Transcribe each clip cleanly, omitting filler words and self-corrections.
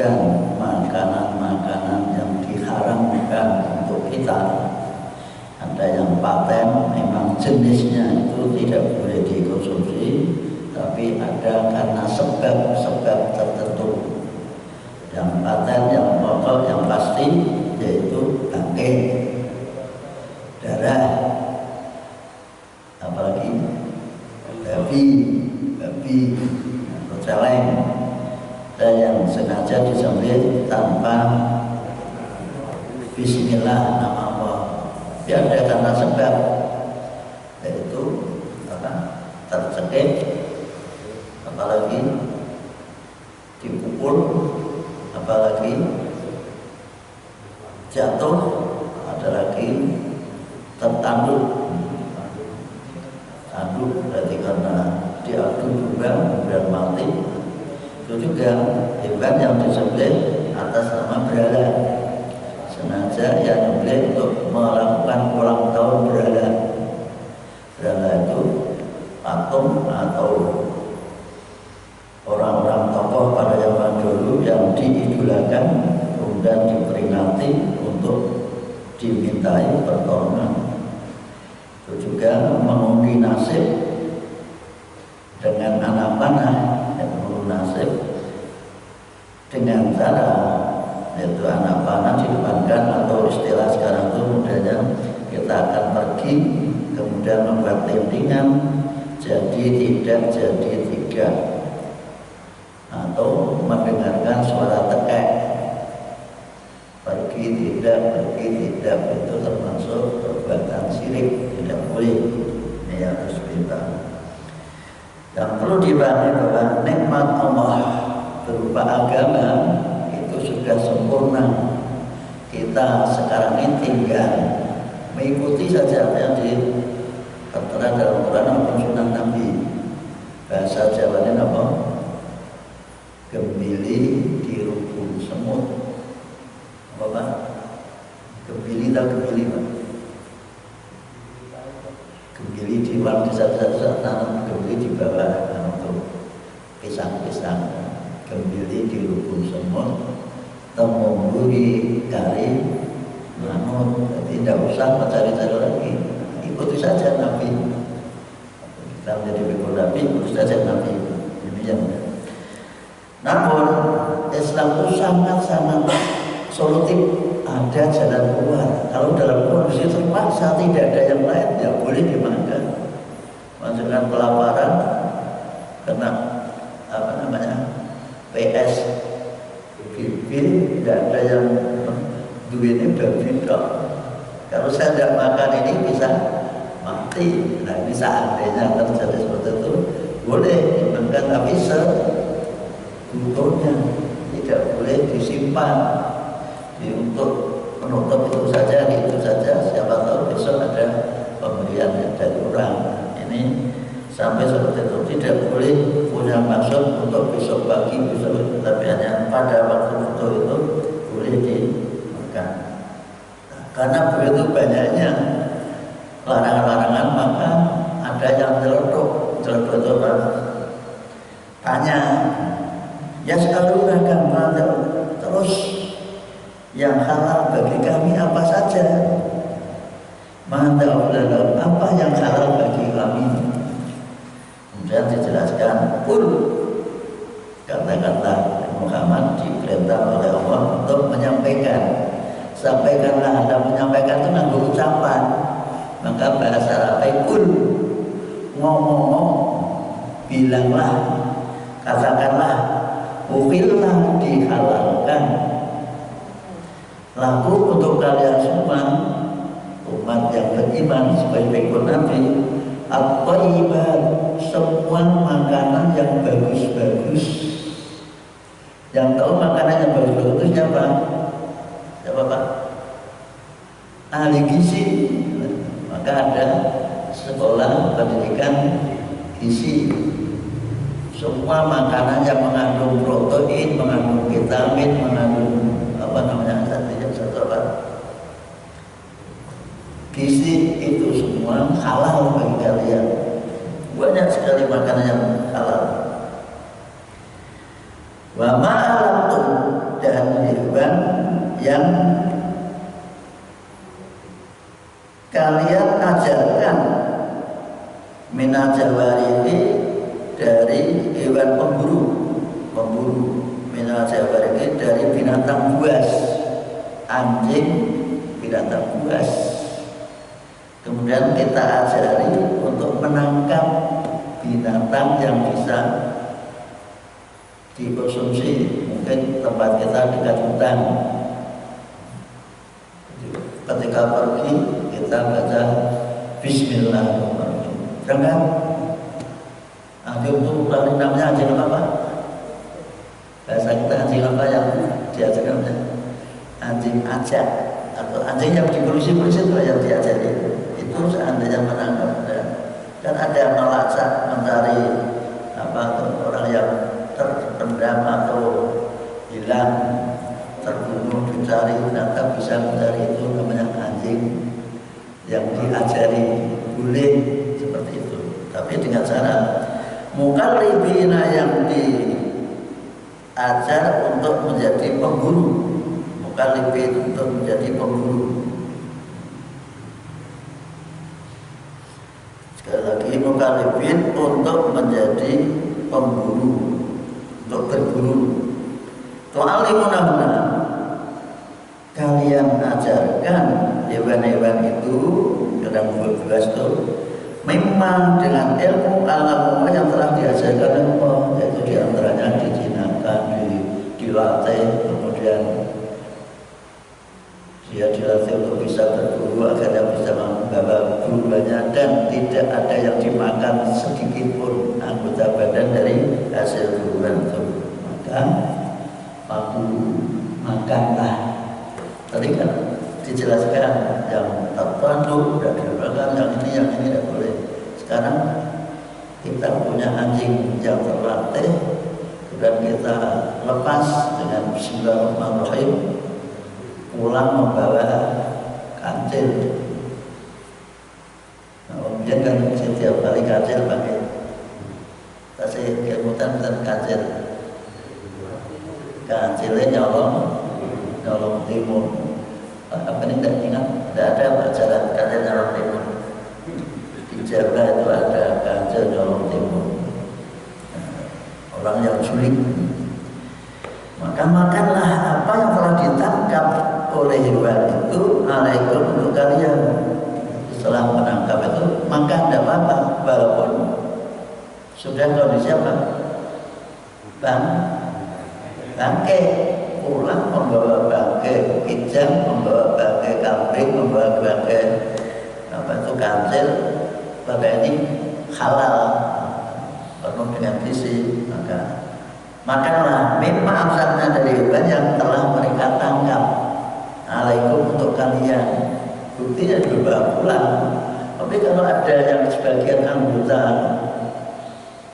menyajikan makanan-makanan yang diharamkan untuk kita. Ada yang paten, memang jenisnya itu tidak boleh dikonsumsi, tapi ada karena sebab-sebab tertentu. Yang paten, yang pokok, yang pasti yaitu bangkai, darah, apalagi babi atau celeng, dan yang sengaja disembelih tanpa bismillah nama Allah. Dia ada karena sebab, yaitu tercekik, apalagi dipukul, apalagi jatuh, ada lagi tertanduk. Tanduk berarti karena diadu juga kemudian mati. Itu juga hewan yang disembelih atas nama berhala, sengaja yang disembelih untuk melakukan ulang tahun berhala. Berhala itu patung atau orang-orang tokoh pada zaman dulu yang diidolakan, kemudian diperingati untuk dimintai pertolongan. Itu juga mengundi nasib dengan anak panah, yang mengundi nasib dengan cara yaitu anak panah didepankan, atau istilah sekarang itu mudahnya kita akan pergi kemudian membuat lintingan jadi tidak jadi tiga, atau mendengarkan suara tekek pergi tidak itu termasuk perbuatan syirik, tidak boleh. Ini harus kita. Yang perlu dipahami bahwa nikmat Allah berupa agama itu sudah sempurna. Kita sekarang ini tinggal mengikuti saja yang tertera dalam Quran maupun Sunnah Nabi. Bahasa Jawanya apa? Gembili di rukun semut. Apa Pak? Gembili tak gembili Pak? Gembili di luar desa tanam, gembili di bawah untuk pisang-pisang. Gembili di rukun semut, temungguri kari manut. Jadi tidak usah mencari-cari lagi, ikuti saja Nabi. Kita menjadi pengikut Nabi, ikuti saja Nabi. Demikian. Namun Islam itu sangat-sangat solutif, ada jalan keluar. Kalau dalam kondisi terpaksa tidak ada yang lain, ya boleh dimakan. Maksudnya kelaparan, kena PS, tidak ada yang duitnya babi dok. Kalau saya tidak makan ini bisa mati. Nah ini seandainya terjadi seperti itu, boleh dimakan, tapi butuhnya tidak boleh disimpan. Untuk menutup itu saja, siapa tahu besok ada pemberian dari orang. Ini sampai seperti itu, tidak boleh punya maksud untuk besok pagi, tapi hanya pada waktu itu boleh dimakan. Nah, karena begitu banyaknya larangan-larangan, maka ada yang nyeletuk itu tanya, ya sekarang akan terus yang halal bagi kami apa saja? Mantap, apa yang halal bagi kami? Kemudian dijelaskan, kata-kata Muhammad diperintah oleh Allah untuk menyampaikan. Sampaikanlah. Anda menyampaikan itu nganggo ucapan. Maka bahasa Arab ngomong, bilanglah, katakanlah, uhillah, dihalalkan laku untuk kalian semua umat yang beriman sebagai pengikut Nabi, at-thayyibat, semua makanan yang bagus-bagus. Yang tahu makanan yang bagus-bagus itu siapa? Siapa Pak? Ahli gizi. Maka ada sekolah pendidikan gizi. Semua makanan yang mengandung protein, mengandung vitamin, mengandung gizi, itu semua halal bagi kalian. Banyak sekali makanan yang halal. Wa ma'alam kalian ajarkan minal jawarih dari hewan pemburu minal jawarih dari binatang buas, anjing, binatang buas. Kemudian kita ajari untuk menangkap binatang yang bisa dikonsumsi. Mungkin tempat kita dekat hutan, ketika pergi kita baca Bismillahirrahmanirrahim. Jangan anjing itu paling namanya anjing apa? Bahasa kita anjing apa yang diajarkan? Anjing ajak atau anjing yang di polisi itu yang diajari. Itu seandainya menangkap dan ada melacak mencari orang yang terpendam atau hilang, terbunuh, dicari, ternyata bisa mencari, itu namanya anjing yang diajari, boleh seperti itu. Tapi dengan syarat mukallibina, yang diajar untuk menjadi pemburu, mukallibin untuk menjadi pemburu. Sekali lagi, mukallibin untuk menjadi pemburu, untuk berburu. Tu'allimunahunna, kalian ajarkan hewan-hewan itu dalam berbahasa itu memang dengan ilmu alam yang telah diajarkan Allah, yaitu diantaranya dijinakan, dilatih, kemudian dia dilatih untuk bisa berburu agar dia bisa membawa buruannya, dan tidak ada yang dimakan sedikit pun anggota badan dari hasil buruan itu. Maka makanlah. Tadi kan dijelaskan yang tertentu sudah dilakukan, yang ini tidak boleh. Sekarang kita punya anjing yang terlatih, dan kita lepas dengan Bismillahirrahmanirrahim, pulang membawa kancil. Kemudian kan setiap kali kancil pakai kasih kemutan dan kancil. Kancilnya nyolong timur. Apa ini tidak ingat? Tidak ada pelajaran kancil nyolong timur. Di Jawa itu ada kancil nyolong timur. Orang yang sulit. Maka makanlah apa yang telah ditangkap oleh hewan itu, alaikum, untuk kalian. Setelah menangkap itu, maka tidak apa-apa, walaupun sudah kondisi apa? Bangkai, pulang membawa bangkai kijang, membawa bangkai kambing, membawa bangkai kancil, pada ini halal, penuh dengan gizi. Maka makanlah mimma amsakna, dari hewan yang telah mereka tangkap, alaikum, untuk kalian. Buktinya dibawa pulang. Tapi kalau ada yang sebagian anggota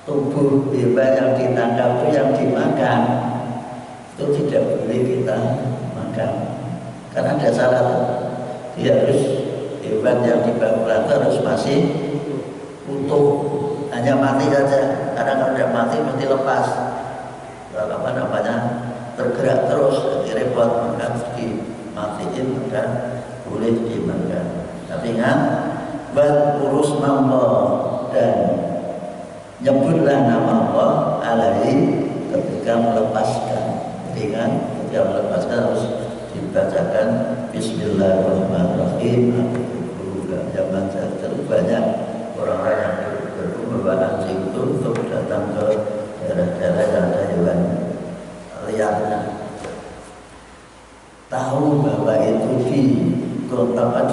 tubuh hewan yang ditangkap itu yang dimakan, itu tidak boleh kita makan, karena ada syarat. Dia harus, hewan yang dibawa pulang itu harus masih utuh, hanya mati saja. Karena kalau tidak mati mesti lepas, tergerak terus, repot, maka dimatiin, maka boleh dimakan. Tapi ingat, urus Allah, dan nyebutlah nama Allah alaihi ketika melepaskan. Ingat, ketika melepaskan harus dibacakan Bismillahirrahmanirrahim. Zaman terlalu banyak orang-orang yang membawa anjing itu untuk datang ke daerah-daerah yang ada hewan liarnya. Tahu bahwa itu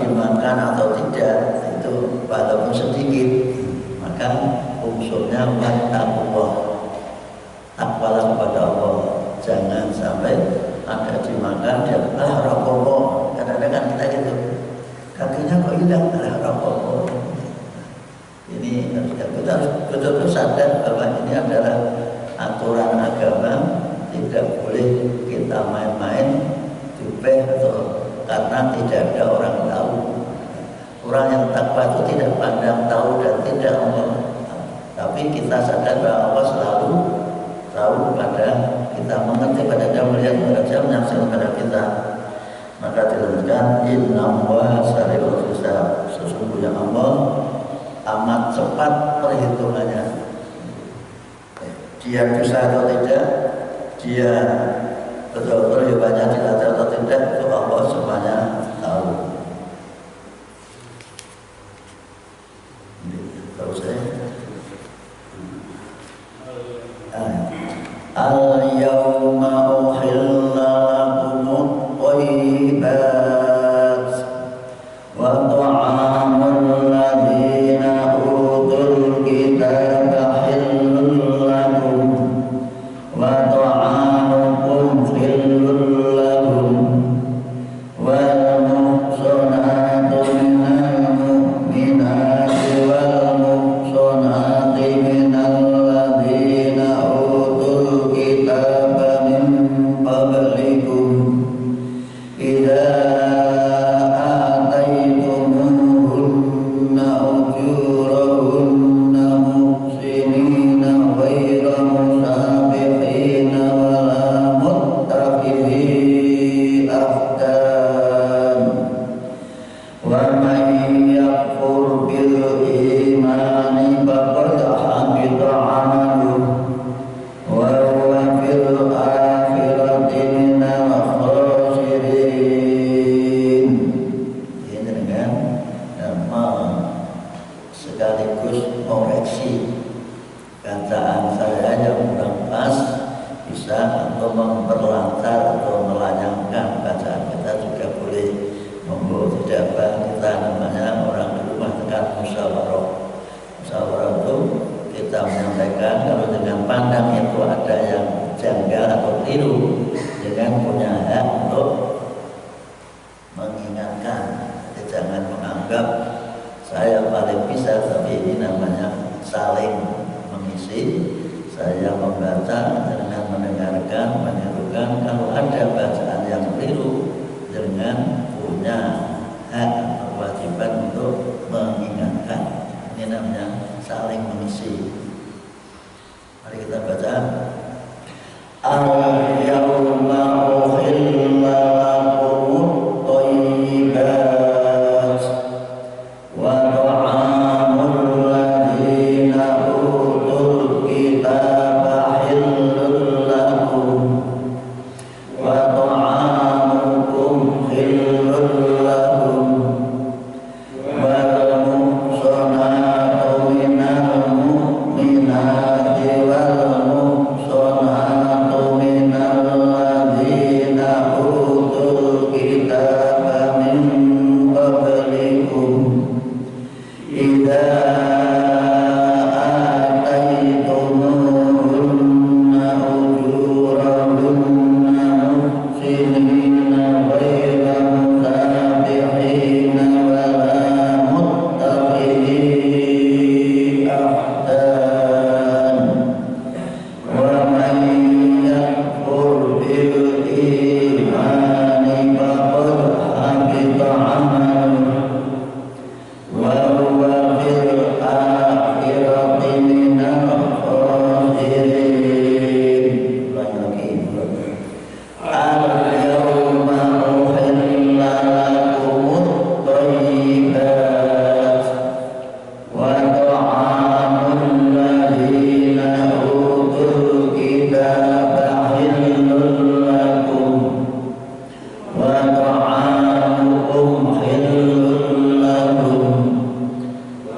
dimakan atau tidak, itu walaupun sedikit, maka unsurnya wattaqullah, takwalah kepada Allah. Jangan sampai ada dimakan dan rokok. Kadang-kadang kita gitu, kakinya kok hilang, rokok. Ini kita harus betul-betul sadar bahwa ini adalah aturan agama. Tidak boleh kita main-main dubeh atau karena tidak ada orang tahu. Orang yang takwa itu tidak pandang tahu dan tidak ngomong, tapi kita sadar bahwa Allah selalu tahu pada kita, mengerti pada dia, melihat pada dia, menyaksikan pada kita. Maka terangkan inna wa sari'ul hisab, sesungguhnya Allah amat cepat perhitungannya. Dia dosa atau tidak, dia betul-betul hebatnya dilacak atau tidak, itu Allah semuanya tahu. Terus al-yawma uhilla lakumut thayyibat wa ta'amul ladzina utul kitaba hillun lakum wa ta'amukum hillun lahum wal muhsanatu minal mu'minati wal muhsanati minal ladzina utul kitaba min qablikum idza ataytumuhunna ujurahunna muhsinina ghayra musabiqina wala muttakhidhi akhdan wa man yakfur bil imani faqad habita amaluhu wa huwa fil akhirati minal khasirin. Ini dengan sekaligus koreksi bacaan saya yang kurang pas, bisa atau memperlancar atau melanjangkan bacaan kita juga boleh. Monggo, tidak apa, kita namanya orang di rumah dekat musyawarah. Musyawarah itu kita menyampaikan kalau dengan pandang itu ada yang janggal atau keliru, dengan punya hak untuk mengingatkan. Jadi jangan menganggap saya paling bisa, tapi ini namanya saling mengisi. Saya membaca dengan mendengarkan, menirukan. Kalau ada bacaan yang keliru, dengan punya hak atau kewajiban untuk mengingatkan. Ini namanya saling mengisi. Mari kita baca. Al-yawma uhilla lakumut thayyibat wa ta'amul ladzina utul kitaba hillun lakum wa ta'amukum hillun lahum wal muhsanatu minal mu'minati wal muhsanatu minal ladzina utul kitaba min qablikum idza ataytumuhunna ujurahunna muhsinina ghayra musabiqina wala muttakhidhi akhdan wa man yakfur bil imani faqad habita amaluhu wa huwa fil akhirati minal khasirin. Al-yawma uhilla lakumut thayyibat wa ta'amul ladzina utul kitaba hillun lakum wa ta'amukum hillun lahum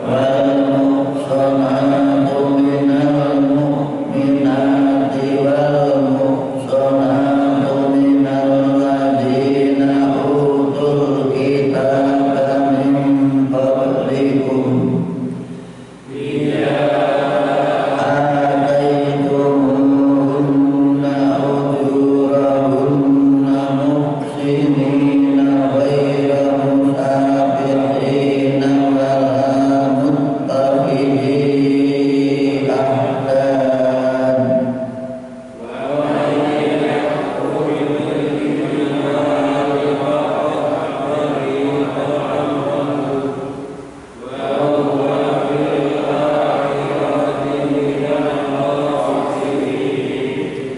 wal muhsanatu minal mu'minati wal muhsanatu minal ladzina utul kitaba min qablikum idza ataytumuhunna ujurahunna muhsinina ghayra musabiqina wala muttakhidhi akhdan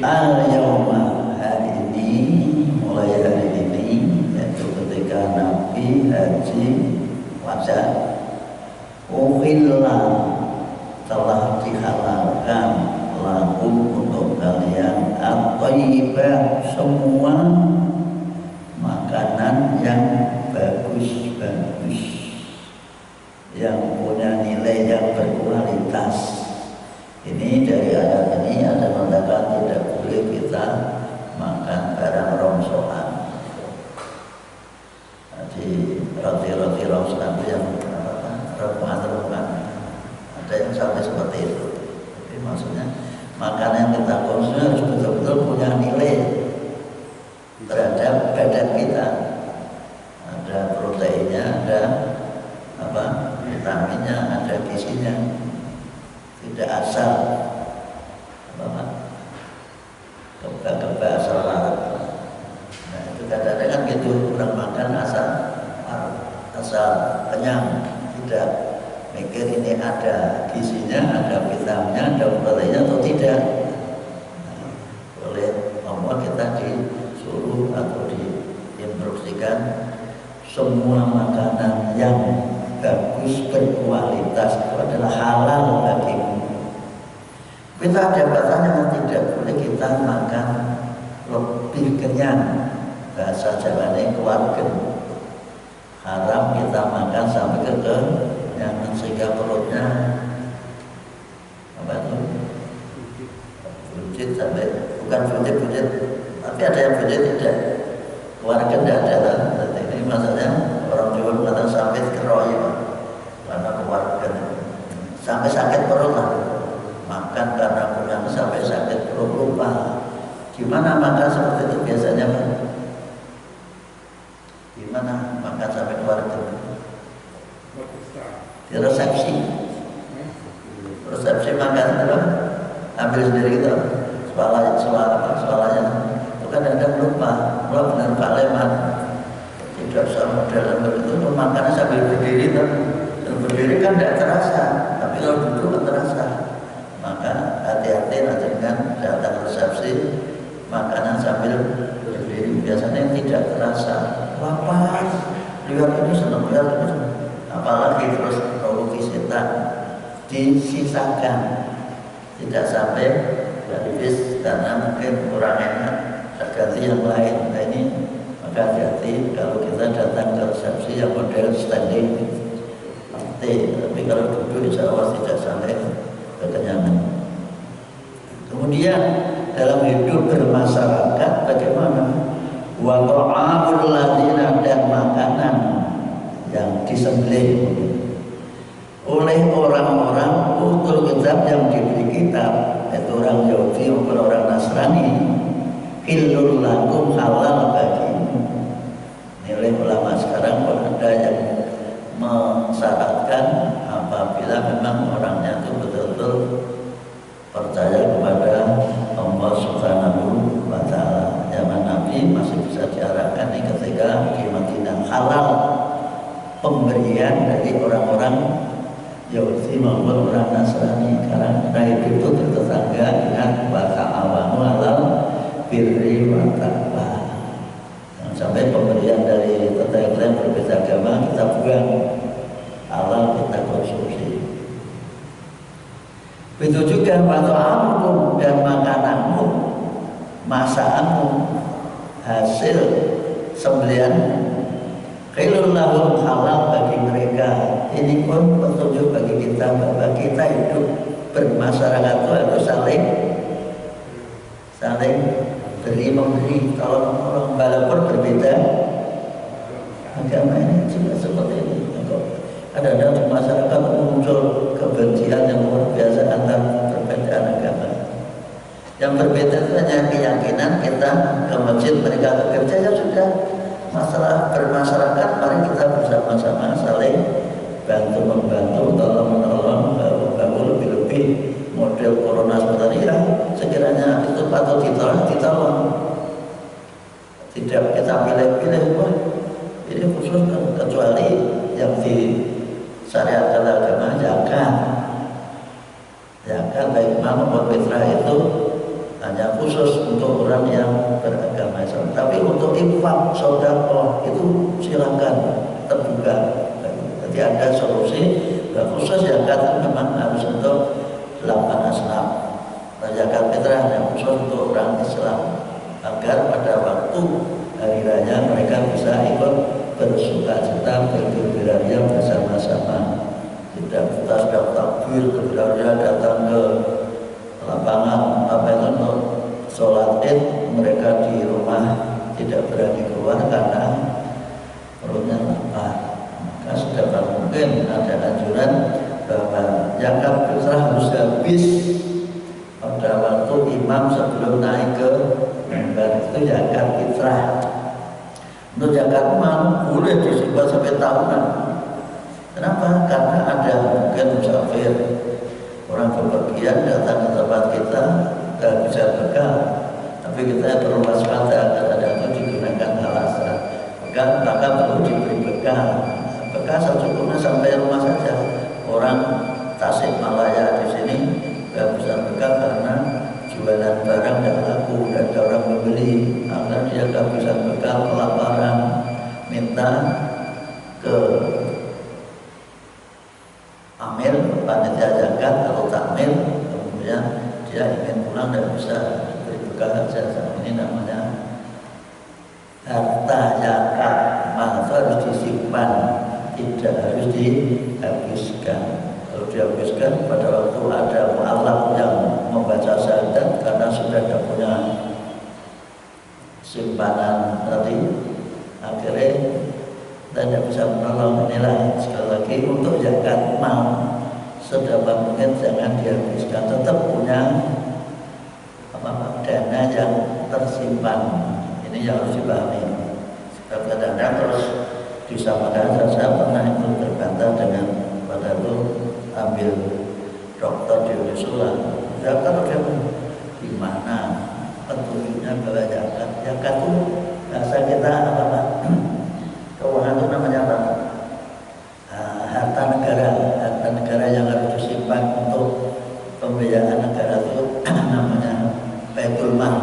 al-yawma, hari ini, mulai hari ini, yaitu ketika untuk kalian at-thayyibah, semua makanan yang bagus-bagus, yang punya nilai yang berkualitas. Ini dari ayat ini ada menandakan tidak boleh kita makan barang rongsokan. Jadi roti-roti rongsokan itu yang rempah-rempah, ada yang sampai seperti itu. Jadi maksudnya makanan yang kita konsumsi harus betul-betul punya nilai terhadap badan kita. Ada proteinnya, ada vitaminnya, ada gizinya. Tidak asal keba-keba asal larat. Nah itu kadang-kadang kan gitu, orang makan asal kenyang, tidak mikir ini ada gizinya, ada vitaminnya, ada proteinnya atau tidak. Nah, oleh Allah kita disuruh atau diinstruksikan semua makanan yang bagus, berkualitas itu adalah halal bagimu. Kita ada batasnya, tidak boleh kita makan lebih kenyang. Bahasa Jawanya keluarga. Haram kita makan sampai ke kenyangan sehingga perutnya apa itu? Buncit sampai, bukan buncit, tapi ada yang buncit tidak. Keluarga tidak ada. Ini maksudnya orang Jawa mengatakan sampai keroy, karena keluarga sampai sakit perut lah. Makan karena kenyang sampai sakit perut, lupa. Gimana makan seperti itu biasanya, Pak? Gimana makan sampai keluarga? Di resepsi makan itu ambil sendiri gitu. Soalnya itu kan ada lupa benar Pak Leman. Tidak usah model begitu, makannya sambil berdiri kan. Berdiri kan tidak terasa, tapi kalau duduk kan terasa. Maka hati-hati nanti kan datang resepsi makanan sambil berdiri, biasanya tidak terasa. Lapar, lihat ini senang, lihat ini, apalagi terus provoki setan, disisakan, tidak sampai habis karena mungkin kurang enak, ganti yang lain. Nah ini maka hati-hati kalau kita datang ke resepsi yang model standing, tapi kalau duduk insya Allah tidak sampai kekenyangan. Kemudian dalam hidup bermasyarakat bagaimana? Wa ta'amul ladzina, dan makanan yang disembelih oleh orang-orang utul kitab yang diberi kitab, yaitu orang Yahudi maupun orang Nasrani, hilul lakum, halal bagimu. Nilai ulama sekarang ada yang mensyaratkan apabila memang orangnya itu betul-betul percaya kepada Allah Subhanahu wa Ta'ala. Zaman Nabi masih bisa diarahkan ketika di Madinah halal pemberian dari orang-orang Yahudi maupun orang Nasrani, karena itu tetangga dengan bahasa awam halal birri wa taqwa. Sampai pemberian dari tetangga yang berbeda agama kita buang, halal kita konsumsi. Begitu juga mat'amukum, dan makananmu, masakanmu, hasil sembelian khairul lahum, halal bagi mereka. Ini pun petunjuk bagi kita bahwa kita hidup bermasyarakat itu harus saling beri memberi, tolong menolong, walaupun berbeda agama. Ini juga seperti ini. Kadang-kadang di masyarakat muncul kebencian yang luar biasa antar perbedaan agama. Yang berbeda itu hanya keyakinan, kita ke masjid, mereka bekerja, ya sudah. Masalah bermasyarakat, mari kita bersama-sama saling bantu-membantu, tolong-menolong, bahu lebih-lebih. Model corona seperti ini, ya sekiranya itu patut ditolong. Tidak kita pilih-pilih, wah ini khusus kecuali yang di syariat agama zakat baik imam maupun fitrah itu hanya khusus untuk orang yang beragama Islam. Tapi untuk infak, sedekah itu silakan terbuka. Jadi ada solusi khusus zakat memang harus untuk 8 asnaf. zakat fitrah yang khusus untuk orang Islam agar pada waktu hari raya mereka bisa ikut bersuka cita bergembira bersama-sama. Tidak kita sudah takbir bergembira datang ke lapangan apa itu untuk sholat id, mereka di rumah tidak berani keluar karena perutnya lapar. Maka sudah mungkin ada anjuran bahwa zakat fitrah harus habis pada waktu imam sebelum naik ke mimbar, itu zakat fitrah. Untuk zakat mal boleh disimpan sampai tahunan. Kenapa? Karena ada mungkin musafir, orang bepergian datang ke tempat kita tidak bisa bekal, tapi kita perlu waspada kadang itu digunakan alasan, maka perlu diberi bekal. Bekal secukupnya sampai rumah saja. Orang Tasikmalaya di sini nggak bisa bekal karena jualan barang tidak laku, tidak ada orang membeli, akhirnya dia nggak bisa bekal, kelaparan, minta ke amil panitia zakat atau takmil, kemudian dia ingin pulang dan bisa diberi bekal saja. Ini namanya harta zakat, maka harus disimpan, tidak harus dihabiskan. Kalau dihabiskan pada waktu ada mu'alaf yang membaca syahadat karena sudah tidak punya simpanan tadi, akhirnya kita tidak bisa menolong. Inilah sekali lagi untuk zakat mal sedapat mungkin jangan dihabiskan, tetap punya dana yang tersimpan. Ini yang harus dipahami. Kadang-kadang terus disamakan. Saya pernah itu terbantah dengan pada itu ambil dokter di Unisula. Ya kalau dia di mana petunjuknya bahwa zakat itu bahasa kita apa Pak? Keuangan itu namanya apa? Harta negara yang harus disimpan untuk pembiayaan negara itu namanya Baitul Mal,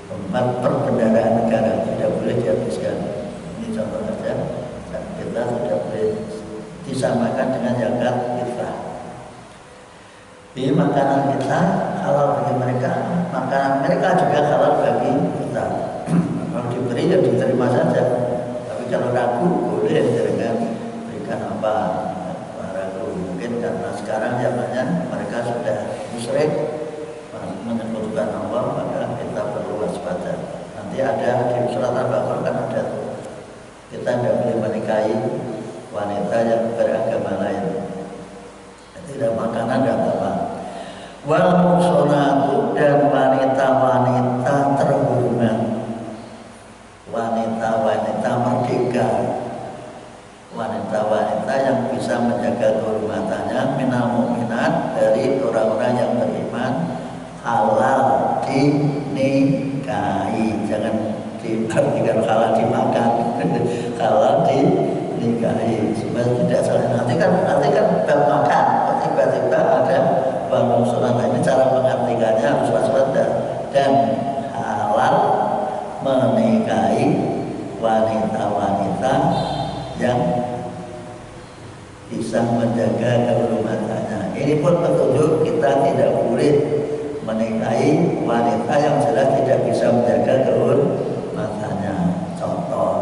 tempat perbendaharaan negara, tidak boleh dihabiskan. Ini contoh saja, kita tidak boleh disamakan dengan zakat fitrah. Di makanan kita halal bagi mereka, makanan mereka juga halal bagi kita. Kalau diberi ya diterima saja. Tapi kalau ragu boleh dengan berikan apa ragu. Mungkin karena sekarang zamannya mereka sudah musyrik menyebutkan Allah, maka kita perlu waspada. Nanti ada di surat Al-Baqarah kan ada tuh, kita tidak boleh menikahi wanita yang beragama lain. Tidak makanan dan apa. Wal muhsanatu, dan wanita-wanita terhormat, wanita-wanita merdeka, wanita-wanita yang bisa menjaga kehormatannya, minal mu'minat, dari orang-orang yang beriman, halal dinikahi. Jangan diartikan halal dimakan, halal dinikahi supaya tidak salah. Nanti kan bab makan tiba-tiba ada bangun sunnah. Ini cara mengartikannya harus waspada. Dan halal menikahi wanita-wanita yang bisa menjaga kehormatannya. Ini pun petunjuk kita tidak boleh menikahi wanita yang jelas tidak bisa menjaga kehormatannya. Contoh,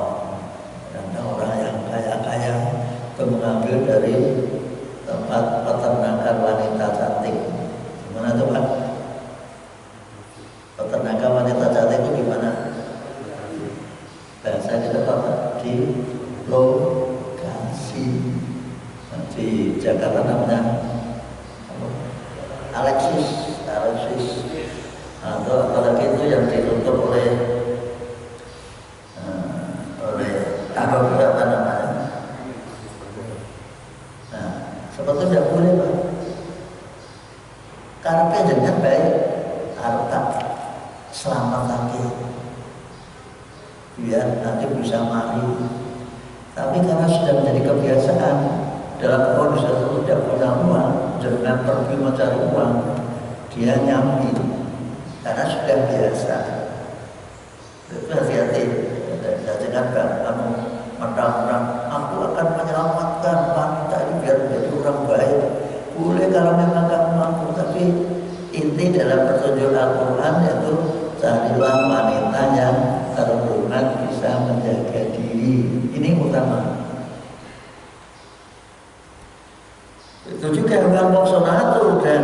ada orang yang kaya-kaya itu mengambil dari tempat peternakan wanita cantik. Gimana tuh Pak? Peternakan wanita cantik itu gimana? Bahasa kita Pak, di lokasi di Jakarta namanya Alexis, atau apalagi itu yang ditutup oleh apa berapa namanya. Nah, seperti tidak boleh Pak. Karena dengan baik harta selamat lagi, biar nanti bisa mati. Tapi karena sudah menjadi kebiasaan, dalam kondisi tidak punya uang, jangan pergi mencari uang, dia nyambi karena sudah biasa. Itu hati-hati. Jangan kamu mentang-mentang aku akan menyelamatkan wanita ini biar menjadi orang baik. Boleh kalau memang kamu mampu, tapi inti dalam petunjuk Al-Quran yaitu carilah wanita yang terhormat bisa menjaga diri. Ini utama. Itu juga al-muhsanatu dan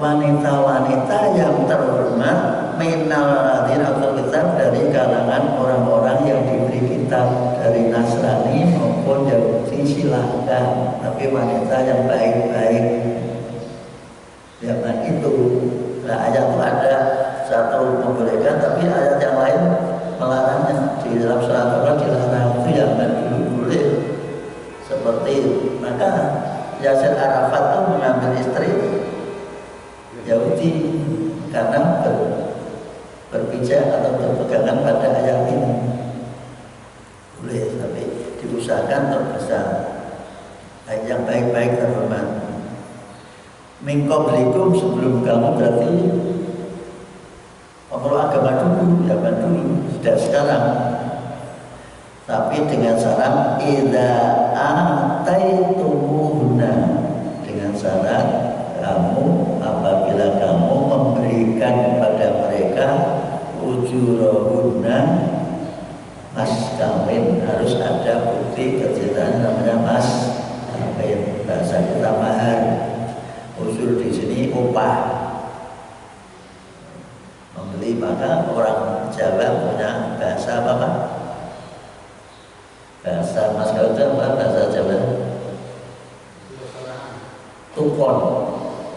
wanita-wanita yang terhormat minal ladina utul kitab dari kalangan orang-orang yang diberi kitab dari Nasrani maupun Yahudi silahkan, tapi wanita yang baik-baik. Jangan itu. Nah, ayat itu ada satu membolehkan, tapi ayat yang lain melarangnya. Di dalam surat Allah dilarang, itu jangan dulu boleh. Seperti maka Yasir Arafat itu mengambil istri Yahudi karena berpijak atau berpegangan pada ayat ini. Boleh, tapi diusahakan terbesar. Ayat yang baik-baik terhormat. Min qablikum, sebelum kamu berarti kalau agama dulu, zaman dulu, tidak sekarang. Tapi dengan syarat idza ataitumuhunna, dengan syarat kamu apabila kamu memberikan kepada mereka ujurahunna, mas kawin, harus ada bukti kecintaan namanya mas kawin. Bahasa kita mahar. Usul di sini upah membeli. Maka orang Jawa punya bahasa apa Pak? Bahasa Mas Gautam apa bahasa Jawa? Tukon,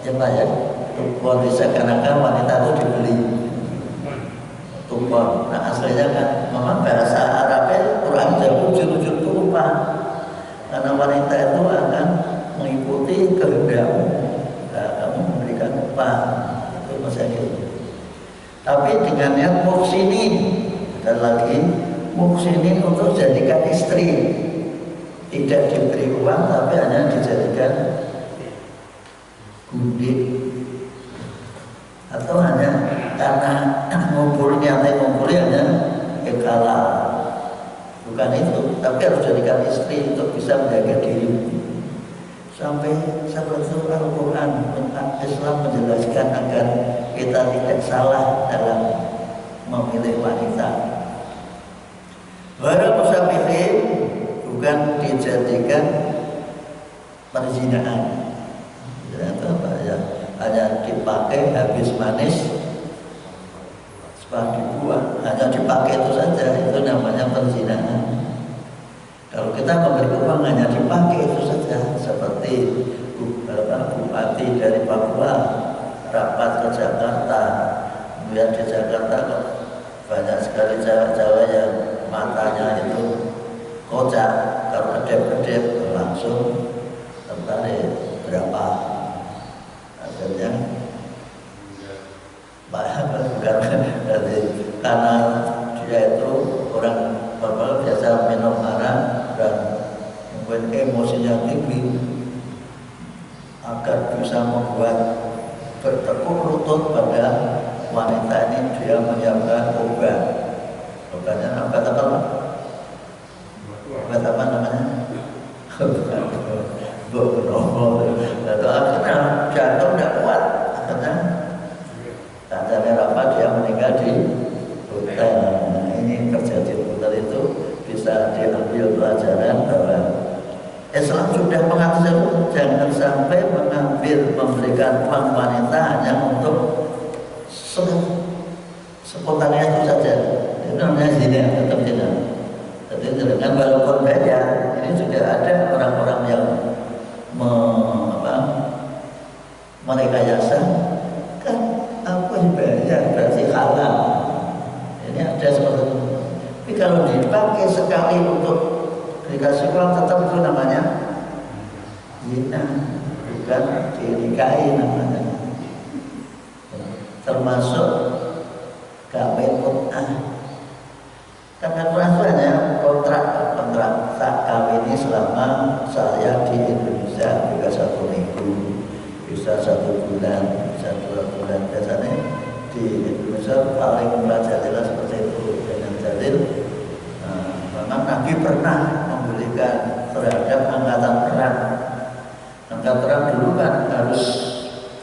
ya Pak ya. Tukon seakan-akan wanita itu dibeli. Tukon. Nah aslinya kan memang bahasa Arabnya kurang jauh, ujur-ujur itu upah. Karena wanita itu akan mengikuti kehendakmu. Kamu memberikan upah, itu maksudnya. Tapi dengan niat muhsinin, dan lagi muhsinin untuk jadikan istri, tidak diberi uang tapi hanya dijadikan gundik, atau hanya karena ngumpulnya hanya ekalah, bukan itu, tapi harus jadikan istri untuk bisa menjaga diri. Sampai seperti Al-Quran Islam menjelaskan agar kita tidak salah dalam memilih wanita. Wara musabihin, bukan dijadikan perzinahan. Itu apa ya? Hanya dipakai habis manis, setelah dibuang, hanya dipakai itu saja, itu namanya perzinahan. Kalau kita memberi uang hanya dipakai itu saja, seperti bupati dari Papua rapat ke Jakarta, kemudian di Jakarta banyak sekali Jawa-Jawa yang matanya itu kocak, kalau kedip-kedip langsung tertarik berapa, akhirnya karena dia itu orang Bapak biasa minum arak dan mungkin emosinya tinggi, agar bisa membuat bertekuk lutut pada wanita ini, dia menyiapkan obat. Obatnya obat apa? Obat apa namanya? Lalu akhirnya jatuh tidak kuat, akhirnya tandanya apa, dia meninggal di hotel. Nah, ini terjadi hotel itu bisa diambil pelajaran bahwa Islam sudah mengatur, jangan sampai memberikan uang wanita hanya untuk spontannya itu saja. Itu namanya zina, tetap zina. Jadi dengan walaupun bayar, ini juga ada orang-orang yang merekayasa, kan apa yang bayar berarti halal. Ini ada seperti itu. Tapi kalau dipakai sekali untuk dikasih uang, tetap itu namanya zina, bukan dinikahi namanya. Termasuk kawin mut'ah. Karena kontrak tak kawin ini selama saya di Indonesia bisa 1 minggu, bisa 1 bulan, bisa 2 bulan. Biasanya di Indonesia paling merajalela seperti itu dengan dalil. Memang Nabi pernah membolehkan terhadap angkatan perang. Angkatan perang dulu kan harus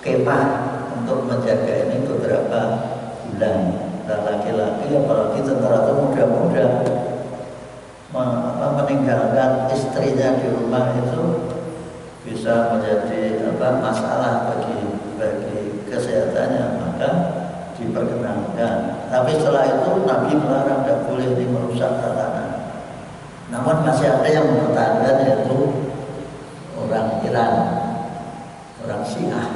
kemah, untuk menjaga ini beberapa bulan. Dan laki-laki apalagi tentara itu muda-muda meninggalkan istrinya di rumah itu bisa menjadi masalah bagi kesehatannya, maka diperkenankan. Tapi setelah itu Nabi melarang, tidak boleh merusak tatanan. Namun masih ada yang mempertahankan, yaitu orang Iran, orang Syiah.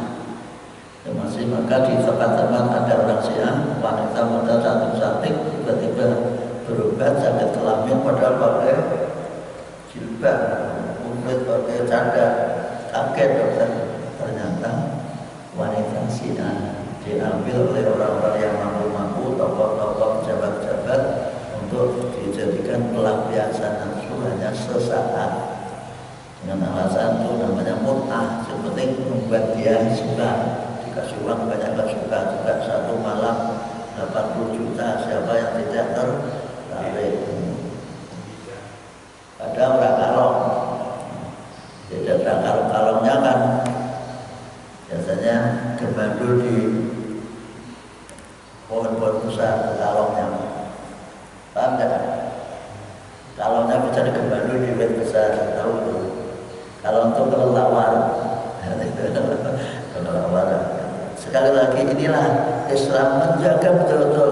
Masih, maka di tempat-tempat ada orang Syiah, wanita-wanita cantik-cantik tiba-tiba berobat sakit kelamin padahal pakai jilbab, kulit pakai cadar. Kaget dokter, ternyata wanita Syiah diambil oleh orang-orang yang mampu-mampu, tokoh-tokoh, pejabat-pejabat untuk dijadikan pelampiasan nafsu hanya sesaat dengan alasan itu namanya mut'ah, yang penting membuat dia suka, dikasih uang banyak gak suka juga. Satu malam 80 juta, siapa yang tidak tertarik? Ada orang kalong, tidak ada kalong-kalongnya kan biasanya gembandul di pohon-pohon besar kalongnya. Paham tidak? Kalongnya bisa digembandul di wet besar, tahu itu. Kalau untuk kelelawar, kelelawar. Sekali lagi inilah Islam menjaga betul-betul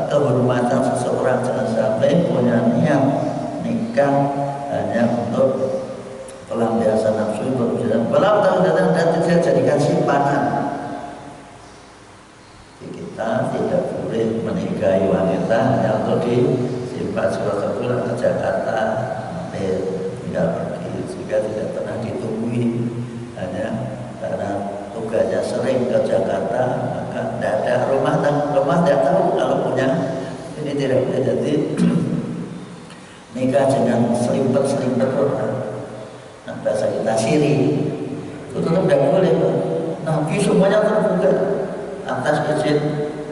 kehormatan seseorang. Jangan sampai punya niat nikah hanya untuk pelampiasan nafsu, belum tahu dan tidak jadikan simpanan. Kita tidak boleh menikahi wanita yang untuk disimpan. Suatu bulan ke Jakarta, tinggal pergi, sehingga tidak pernah ditemui. Hanya karena tugasnya sering ke Jakarta, maka tidak ada rumah tidak tahu kalau punya. Ini tidak boleh. Jadi nikah dengan selimpet orang. Bahasa kita siri itu tetap tidak boleh. Nabi semuanya terbuka atas izin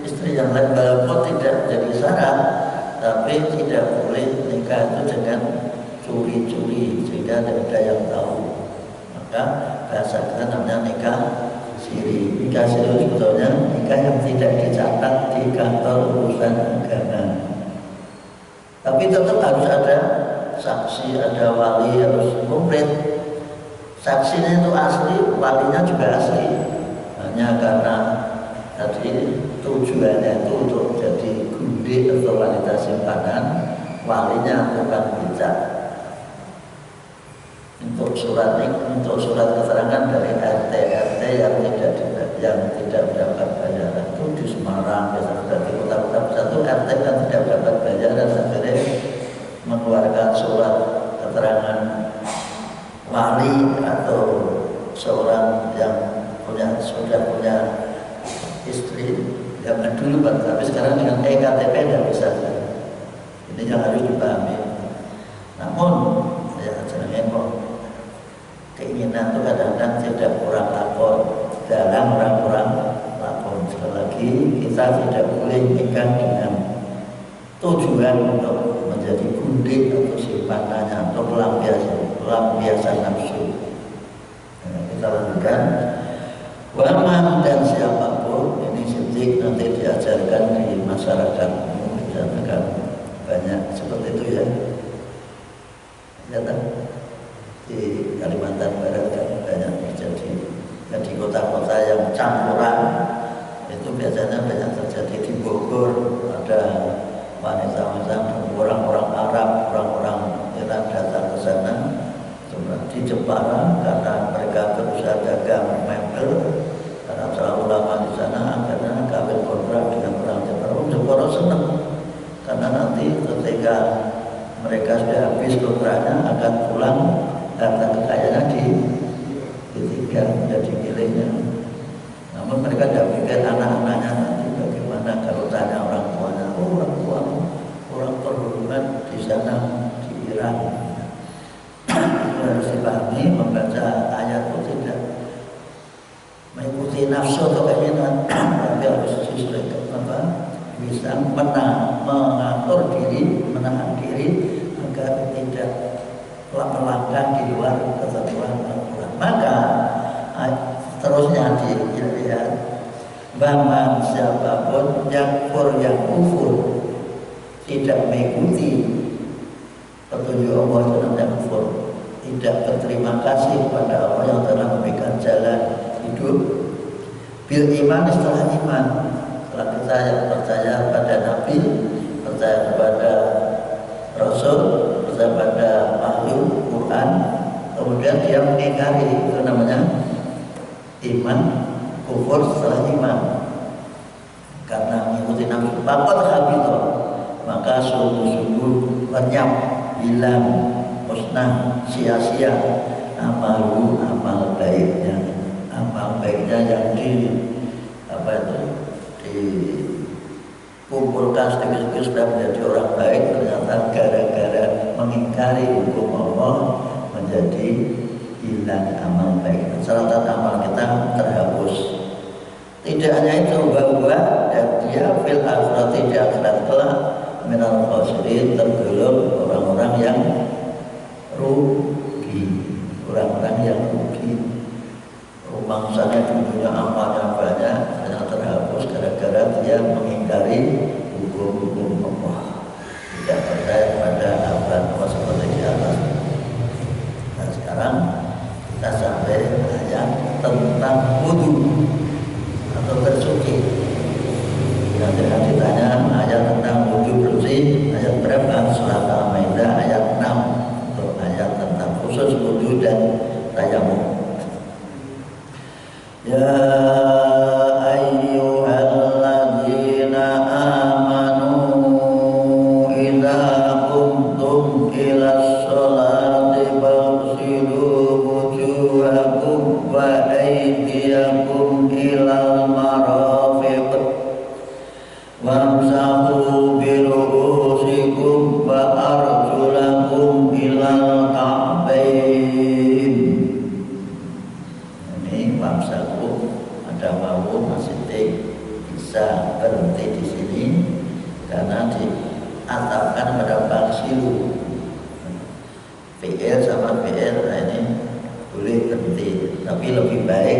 istri yang lain, walaupun tidak jadi syarat, tapi tidak boleh nikah itu dengan curi-curi sehingga tidak ada yang tahu. Maka bahasa kita namanya nikah siri. Nikah siri sebetulnya nikah yang tidak dicatat di kantor urusan agama, tapi tetap harus ada saksi, ada wali, harus komplit. Saksinya itu asli, walinya juga asli. Hanya karena tadi tujuannya itu untuk jadi gundik atau wanita simpanan, walinya bukan bijak. Untuk surat keterangan dari RT yang tidak mendapat bayaran itu di Semarang, biasanya di kota-kota besar itu RT kan tidak mendapat bayaran, akhirnya mengeluarkan surat keterangan wali atau seorang yang sudah punya istri. Zaman dulu Pak, tapi sekarang dengan EKTP tidak bisa. Ini yang harus dipahami. Namun ya jangan emoh. Keinginan itu kadang-kadang tidak kurang lakon, dalam orang-orang lakon. Sekali lagi kita tidak boleh nikah dengan tujuan untuk menjadi gundik atau simpanannya atau pelampiasan nafsu. Kita lanjutkan. Waman dan siapapun, ini sedikit nanti diajarkan di masyarakat umum, diajarkan banyak seperti itu ya. Lihat di Kalimantan Barat kan banyak terjadi. Dan di kota-kota yang campuran itu biasanya banyak terjadi. Di Bogor ada wanita-wanita, orang-orang Arab, orang-orang Iran datang ke sana. Di Jepara karena mereka berusaha dagang mebel, karena terlalu lama di sana, akhirnya kawin kontrak dengan orang Jepara. Jepara senang karena nanti ketika mereka sudah habis kontraknya akan pulang, harta kekayaannya ditinggal menjadi miliknya. Namun mereka tidak pikir anak-anaknya nanti bagaimana kalau tanya orang tuanya, orang terhormat di sana di Iran. Harus dipahami, membaca ayat itu tidak mengikuti nafsu atau keinginan, tapi harus bisa mengatur diri, menahan diri agar tidak melangkah di luar ketentuan Al-Quran. Maka seterusnya dilihat. Bahwa siapapun yang kufur tidak mengikuti petunjuk Allah dan kufur, tidak berterima kasih kepada Allah yang telah memberikan jalan hidup bil iman, setelah iman, setelah percaya pada Nabi, percaya kepada Rasul, percaya pada wahyu Quran, kemudian dia mengingkari, itu namanya iman kufur setelah iman karena mengikuti Nabi. Pakot habito, maka sungguh-sungguh lenyap, hilang, musnah, sia-sia amal baiknya yang dikumpulkan sedikit-sedikit sudah menjadi orang baik, ternyata gara-gara mengingkari hukum Allah menjadi hilang amal baik. Catatan amal kita terhapus. Tidak hanya itu, bahwa dan dia fil akhirat, di akhirat kelak minal khosirin, tergolong orang-orang yang rugi. Rumangsanya dulunya amalnya banyak, hanya terhapus gara-gara dia mengingkari hukum-hukum Allah, tidak percaya kepada apa seperti di atas. Nah sekarang kita sampai ayat tentang wudu atau bersuci. Nanti akan ditanya ayat tentang wudu bersih ayat berapa? Surat Al-Maidah ayat 6, untuk ayat tentang khusus wudu dan tayamum. Ya ayyuhalladzina amanu idza qumtum ilas sholati faghsilu wujuhakum wa aydiyakum ilal marafiq wamsahu bi ru'usikum wa arjulakum ilal ka'bayn. Ini wamsahu ada wawu masih bisa berhenti di sini karena diatapkan pada faghsilu. fi'il sama fi'il, nah ini boleh berhenti, tapi lebih baik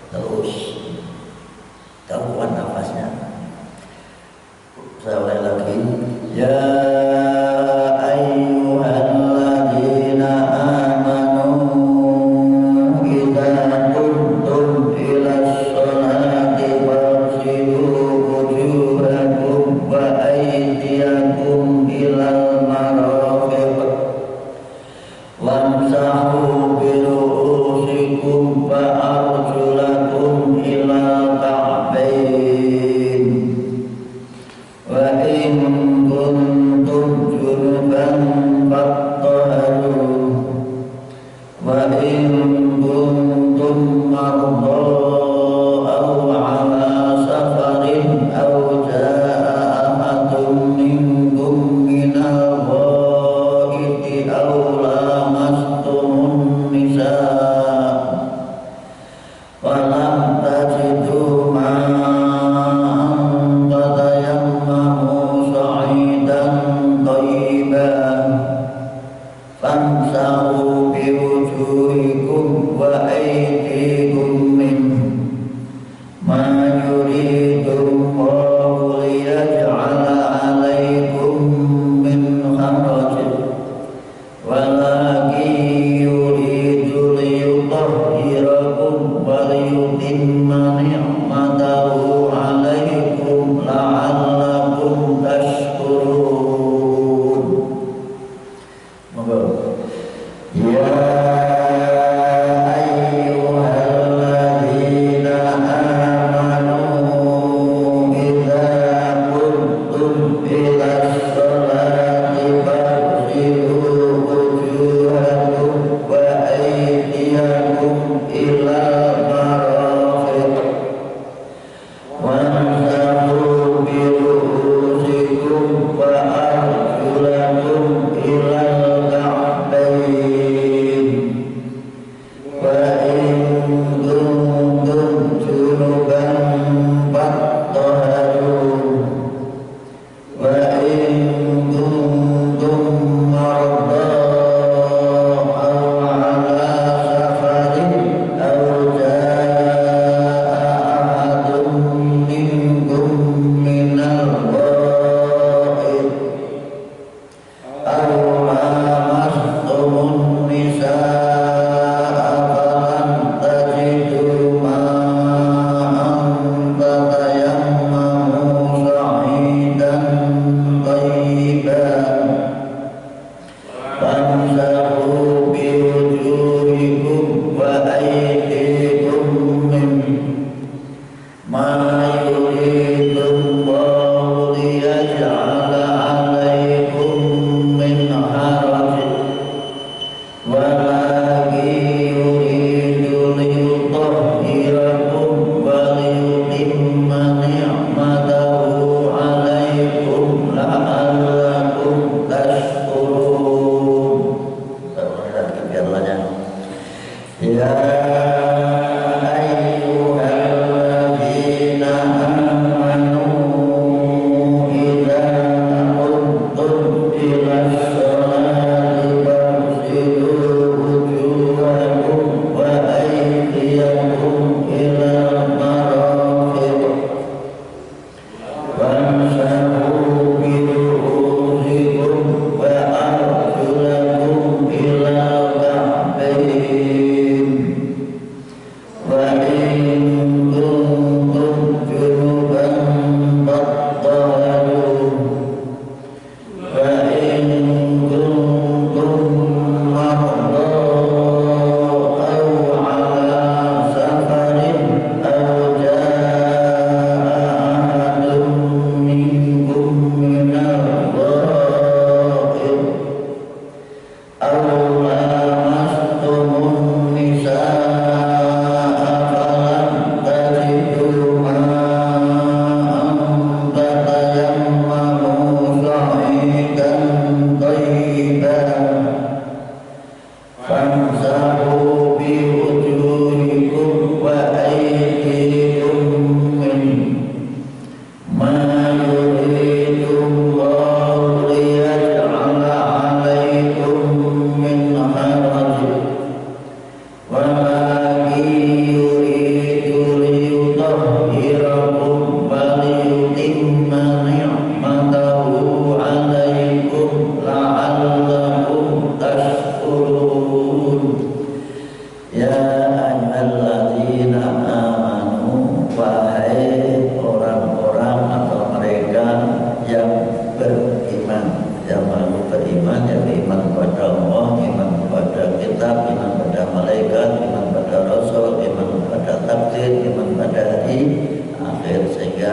terus kuat nafasnya. Saya ulangi lagi. Ya ayyuhalladzina amanu idza qumtum ilas sholati faghsilu wujuhakum wa aydiyakum ilal marafiq wamsahu bi ru'usikum wa arjulakum ilal ka'bayn wa in kuntum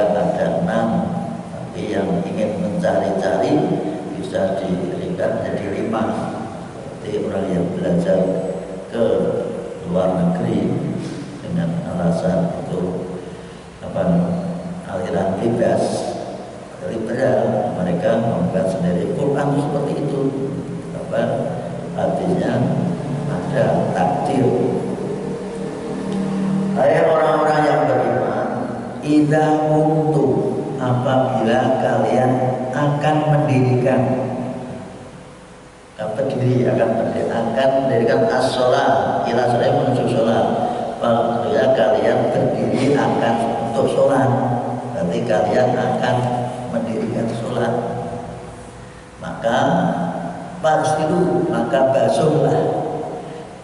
ada 6, tapi yang ingin mencari-cari bisa diberikan jadi 5. Jadi orang yang belajar ke luar negeri dengan alasan itu aliran bebas liberal, mereka membuat sendiri Quran seperti itu. Artinya ada takdir. Hai orang-orang yang beriman, idza kuntum, apabila kalian akan mendirikan mendirikan as-sholat, ila sholat menuju sholat. Apabila kalian berdiri akan untuk sholat, berarti kalian akan mendirikan sholat. Maka basuhlah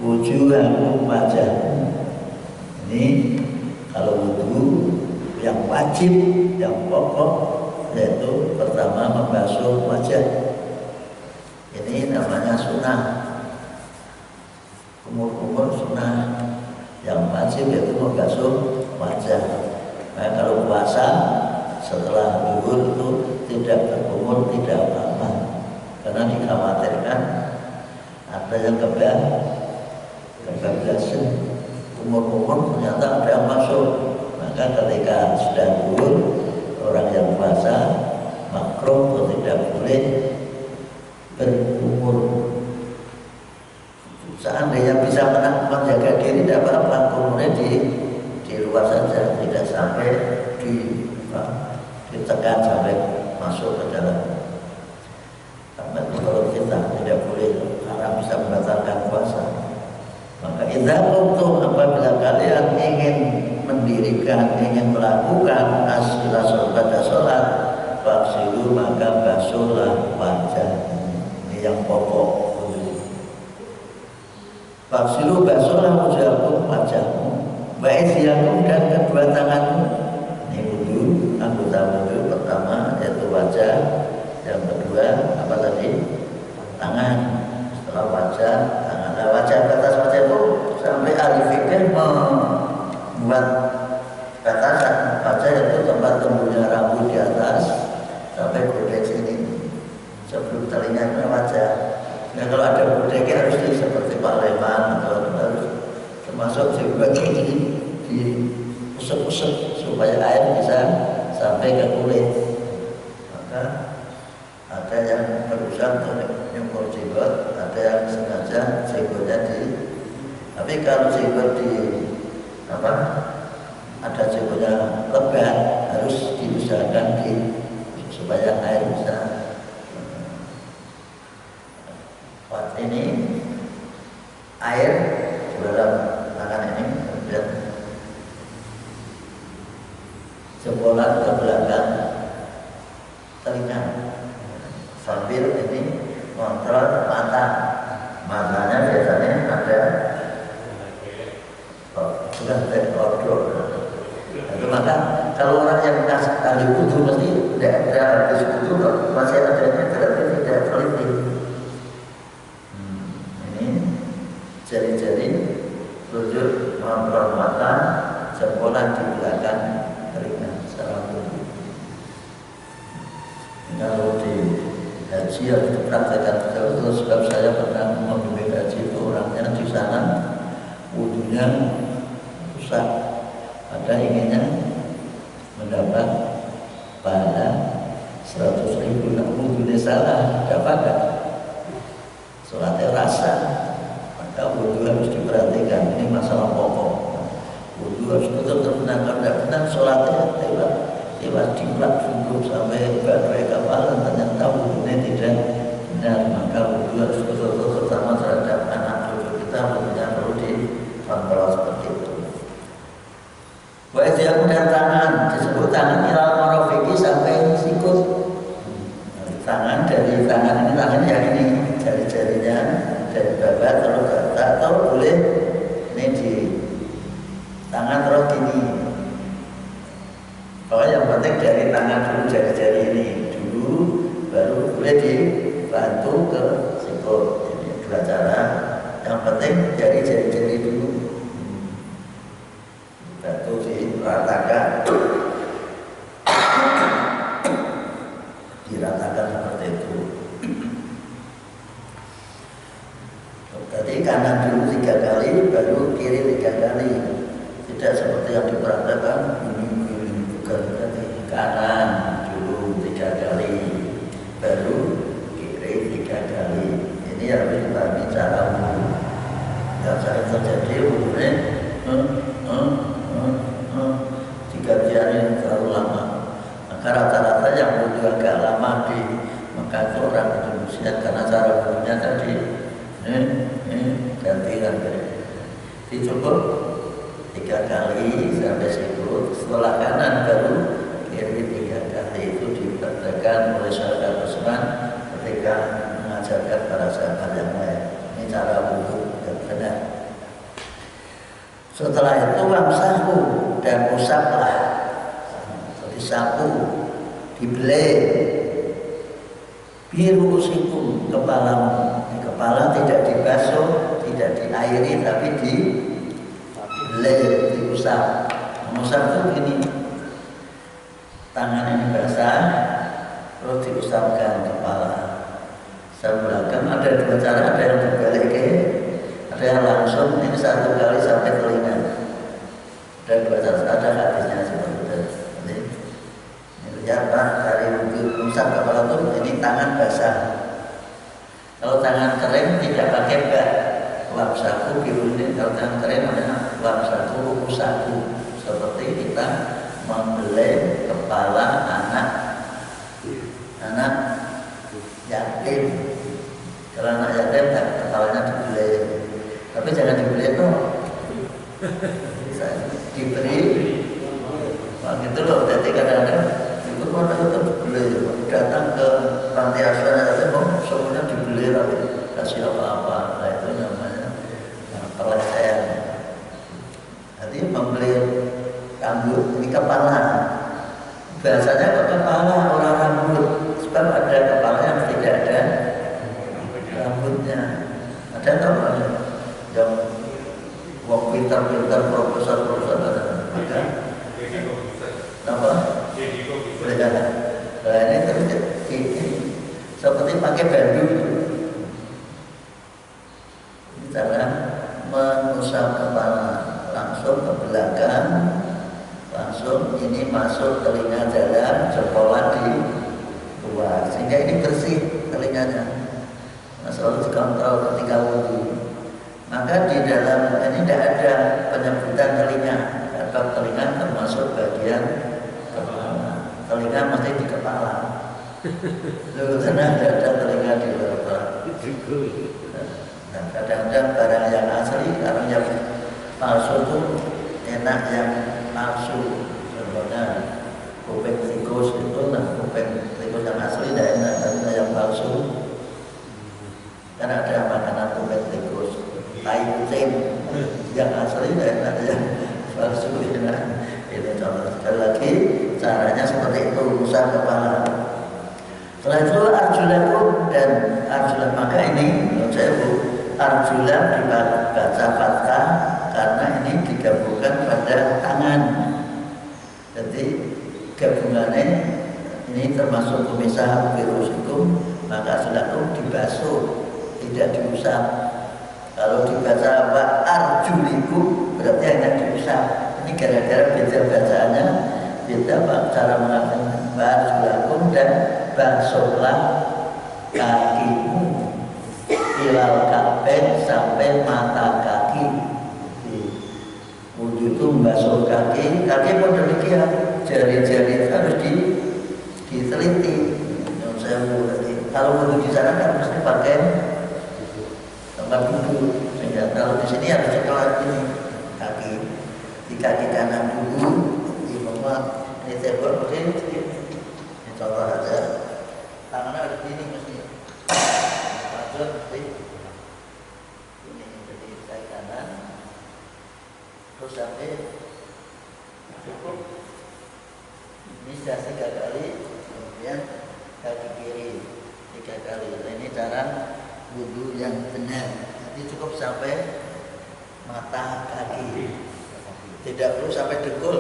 wujuhakum, wajahmu. Ini kalau wudu yang wajib, yang pokok, yaitu pertama membasuh wajah. Ini namanya sunnah, kumur-kumur sunnah. Yang wajib yaitu membasuh wajah. Nah, kalau puasa setelah zuhur itu tidak berkumur, tidak apa-apa, karena dikhawatirkan ada yang kebablasan, kumur-kumur ternyata ada yang masuk. Maka ketika sudah zuhur, orang yang puasa makruh atau tidak boleh berkumur. Seandainya bisa menjaga diri tidak apa-apa, kumurnya di luar saja, tidak sampai ditekan sampai masuk ke dalam. Karena menurut kita tidak boleh, karena bisa membatalkan puasa. Maka idza kuntum, apabila kalian ingin mendirikan, ingin melakukan as-sholat pada sholat, faghsilu, maka basuhlah wajah. Ini yang pokok. Faghsilu, basuhlah wujuhakum, wajahmu, wa aydiyakum, dan kedua tanganmu. Ini wudu, anggota wudu pertama yaitu wajah, yang kedua apa tadi? Tangan. Setelah wajah, tangan. Nah, wajah, batas wajah itu sampai ahli fikih membuat batasan. Wajah itu tempat tumbuhnya rambut di atas sampai gudeg sini, sebelum telinga itu wajah. Nah, kalau ada gudegnya harus seperti Pak Leman, atau harus termasuk juga di usap-usap supaya air bisa sampai ke kulit. Maka ada yang berusaha untuk nyukur jenggot, ada yang sengaja jenggotnya tapi kalau jenggot ada jenggotnya lebat, harus diusahakan supaya air bisa. Ini air di dalam tangan ini, kemudian jempolan ke belakang telinga sambil ini kontrol matanya biasanya ada sudah terkodok. Itu maka kalau orang yang ahli wudu mesti tidak ada habis wudu, masih adanya berarti tidak teliti. Jari-jari tunjuk mengontrol mata, jempolan di belakang telinga secara wudu. Kalau di haji harus dipraktekkan terus, sebab saya pernah membimbing haji itu, orangnya di sana wudunya rusak, ada inginnya mendapat pahala 100.000, nah wudunya salah, dapat gak? Sholatnya rasa. Wudu harus diperhatikan, ini masalah pokok. Wudu harus betul-betul benar, kalau tidak benar sholatnya lewat dimulak cukup sampai baterai kapalan, ternyata wudunya tidak benar. Maka wudu harus betul-betul, terutama terhadap anak cucu kita, wudunya perlu dikontrol seperti itu. Wajah dan tangan, disebut tangan ilal marofiki sampai sikut. Tangan, dari tangan ini, tangannya yang ini, jari-jarinya dari bawah terus ke atas, atau boleh ini di tangan terus gini. Pokoknya yang penting dari tangan dulu, jari-jari ini dulu, baru boleh dibantu ke sikut. Ini dua cara. Yang penting dari jari-jari dulu, bantu diratakan. Jadi kanan dulu 3 kali, baru kiri 3 kali. Tidak seperti yang diperhatikan ini bukan berarti kanan dulu 3 kali, baru kiri 3 kali. Ini harus dipahami cara wudhu. Yang sering terjadi wudhunya jika ini terlalu lama. Maka rata-rata yang wudhu agak lama di Mekah itu orang Indonesia karena cara wudhunya tadi gantian. Dicukup 3 kali sampai situ. Setelah kanan baru kiri 3 kali. Itu dipraktikkan oleh sahabat Utsman ketika mengajarkan para sahabat yang lain. Ini cara wudhu yang benar. Setelah itu wamsahu dan usaplah, disapu, dibelai, birusikum kepalamu. Kepala tidak dibasuh, tidak diairi, tapi dibelai, diusap. Mengusap itu gini, tangan ini basah, terus diusapkan kepala. Sebelahkan ada 2 cara, ada yang berbalik, ada yang langsung. Ini 1 kali sampai telinga. Ada 2 cara, ada hadisnya seperti itu. Ya Pak, dari usap kepala itu ini tangan basah. Kalau tangan kering tidak pakai bak, wamsahu birunin. Kalau tangan kering adalah wamsahu usahu. Seperti kita membelai kepala anak yatim. Kalau anak yatim kepalanya dibelai, tapi jangan dibelai tuh, diberi. Gitu loh. Jadi kadang-kadang itu orang itu dibelai, datang ke panti asuhan semuanya dibelai, kasih apa-apa. Nah itu namanya pelecehan. Jadi membeli rambut ini kepala. Biasanya ke kepala orang rambut, sebab ada kepala yang tidak ada rambutnya. Ada tahu ada yang pintar-pintar profesor ada. Apa? Nah ini terus seperti pakai baju. Ini cara mengusap kepala, langsung ke belakang, langsung ini masuk telinga dalam, jempolnya di luar, sehingga ini bersih telinganya. Selalu dikontrol ketika wudhu. Maka di dalam ini tidak ada penyebutan telinga, atau telinga termasuk bagian kepala. Telinga mesti di kepala. Lalu karena tidak ada telinga di luar kepala. Nah, kadang-kadang barang yang asli, barang yang palsu itu enak yang palsu. Contohnya kuping tikus itu, kuping tikus yang asli tidak enak, tapi yang palsu. Kan ada makanan kuping tikus, tai kucing yang asli dan ada yang palsu. Ini contoh. Sekali lagi caranya seperti itu, usap kepala. Setelah itu arjulakum dan arjulan, maka ini arjulan dibaca fathah karena ini digabungkan pada tangan. Jadi gabungannya ini termasuk pemisah virusikum, maka arjulakum dibasuh, tidak diusap. Kalau dibaca apa arjulikum berarti hanya diusap. Ini gara-gara beda bacaannya, beda cara mengatakan arjulakum dan basuhlah kakimu ilal ka'bain sampai mata kaki. Wudhu itu membasuh kaki, kaki pun demikian, jari-jari harus diteliti. Kalau wudhu di sana kan mesti pakai tempat duduk, sehingga kalau di sini harus sekolah ini kaki, di kaki kanan dulu, di bawah ini tembok mesti ini contoh aja, tangannya harus ini mesti, lanjut mesti ini jadi kaki kanan, terus sampai cukup ini sudah 3 kali, kemudian kaki kiri 3 kali. Ini cara wudhu yang benar. Jadi cukup sampai mata kaki, tidak perlu sampai dengkul.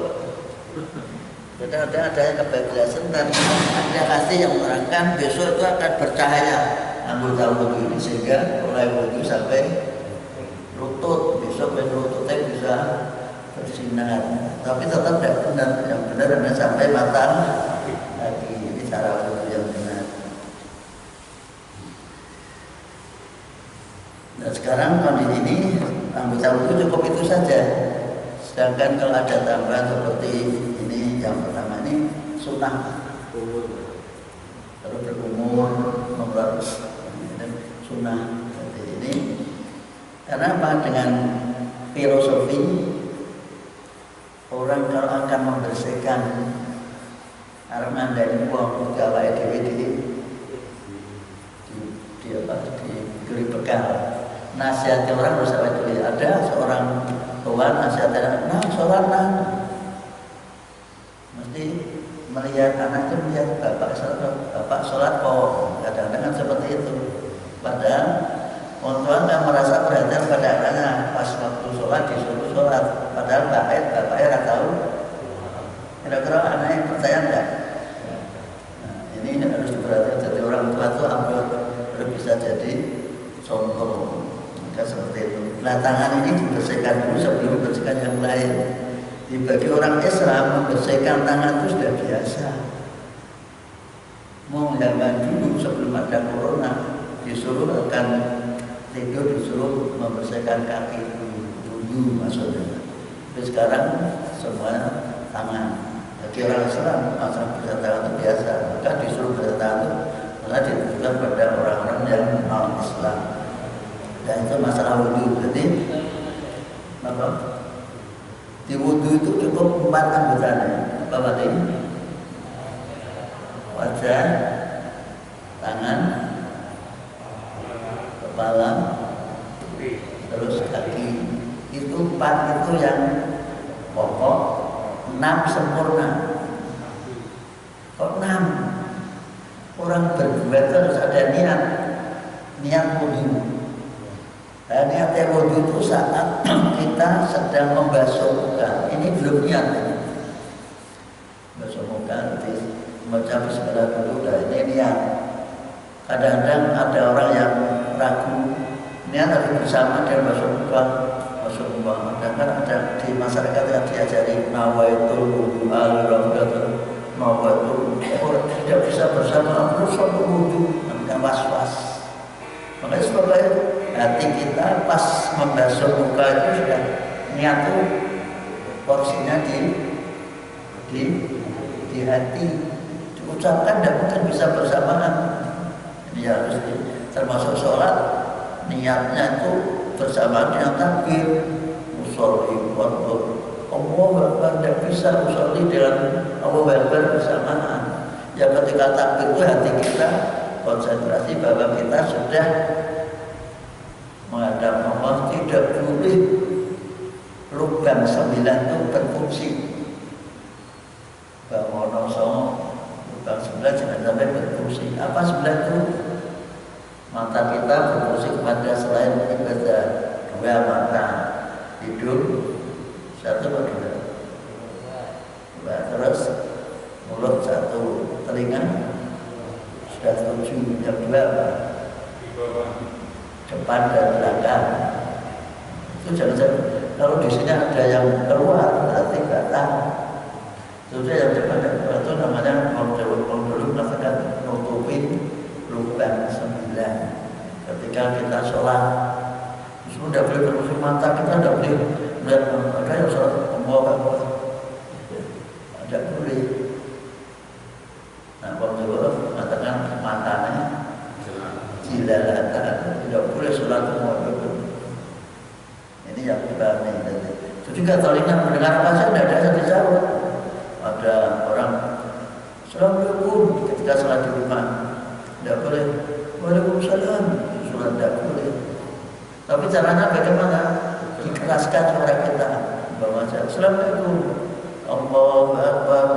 Ada yang kebablasan dan ada kasih yang menerangkan besok itu akan bercahaya anggota wudhu ini, sehingga mulai wudhu sampai lutut, besok lututnya bisa bersinar, tapi tetap tidak benar. Yang benar adalah sampai mata kaki. Ini cara wudhu yang benar. Nah sekarang kondisi ini anggota wudhu cukup itu saja. Sedangkan kalau ada tambahan seperti ini, yang pertama ini sunnah. Kalau berumur mengeluarkan sunnah seperti ini. Karena apa? Dengan filosofi orang kalau akan membersihkan arman dan uang gawe diberi bekal. Nasihatnya orang harus awet dulu. Ada seorang tuan nasihatnya, nah sholat nah, mesti melihat anaknya, melihat bapak sholat kok. Kadang-kadang seperti itu. Padahal orang tua nggak merasa perhatian pada anaknya, pas waktu sholat disuruh sholat. Padahal bapaknya nggak tahu. Kira-kira anaknya percaya nggak? Nah, ini harus diperhatikan. Jadi orang tua itu hampir bisa jadi contoh. Maka seperti itu. Nah tangan ini dibersihkan dulu sebelum membersihkan yang lain. Bagi orang Islam membersihkan tangan itu sudah biasa. Mau zaman dulu sebelum ada corona disuruh akan tidur disuruh membersihkan kaki dulu maksudnya. Tapi sekarang semua tangan. Bagi orang Islam masalah bersihkan tangan itu biasa. Maka disuruh bersihkan tangan itu malah ditujukan pada orang-orang yang non Islam. Dan itu masalah wudhu. Jadi apa? Di wudhu itu cukup 4 anggotanya. Apa tadi? Wajah, tangan, kepala, terus kaki. Itu 4 itu yang pokok, 6 sempurna. Kok 6? Orang berdua itu harus ada niat wudhu. Dan niat wudhu itu saat kita sedang membasuh muka. Ini belum niat. Basuh muka, membaca bismillah dulu. Nah, ini niat. Kadang-kadang ada orang yang ragu. Niat harus bersama dengan basuh muka. Basuh muka. Kadang-kadang ada di masyarakat yang diajari nawaitul wudhu al-rafdatul nawaitul. Tidak bisa bersama terus untuk wudhu. Tidak was-was. Makanya sebabnya hati kita pas membasuh muka itu sudah niat itu porsinya di hati diucapkan, tidak mungkin bisa bersamaan. Ini harus termasuk sholat niatnya itu bersamaan dengan takbir. Usolli Allahu Akbar, tidak bisa usolli dengan Allahu Akbar bersamaan. Ya ketika takbir itu hati kita konsentrasi bahwa kita sudah menghadap Allah, tidak boleh lubang 9 itu berfungsi. Bangun songo lubang 9 jangan sampai berfungsi. Apa 9 itu? Mata kita berfungsi kepada selain ibadah. 2 mata, hidung 1 atau 2. Terus mulut 1, telinga sudah 7, yang 2 apa? Depan dan belakang. Itu jangan-jangan kalau di sini ada yang keluar berarti batal. Sudah yang depan dan belakang itu namanya dulu mengatakan nutupin lubang 9. Ketika kita sholat, sudah boleh berfungsi mata kita, tidak boleh melihat ada yang sholat membawa tidak boleh. Nah, kalau dulu mengatakan matanya jilalatan, tidak boleh sholat muadab. Ini yang dipahami tadi. Itu juga telinga mendengar apa saja, tidak ada yang dijawab. Ada orang Assalamualaikum ketika sholat di rumah, tidak boleh. Waalaikumsalam, sholat tidak boleh. Tapi caranya bagaimana? Dikeraskan suara kita. Baca Assalamualaikum, Allahu Akbar.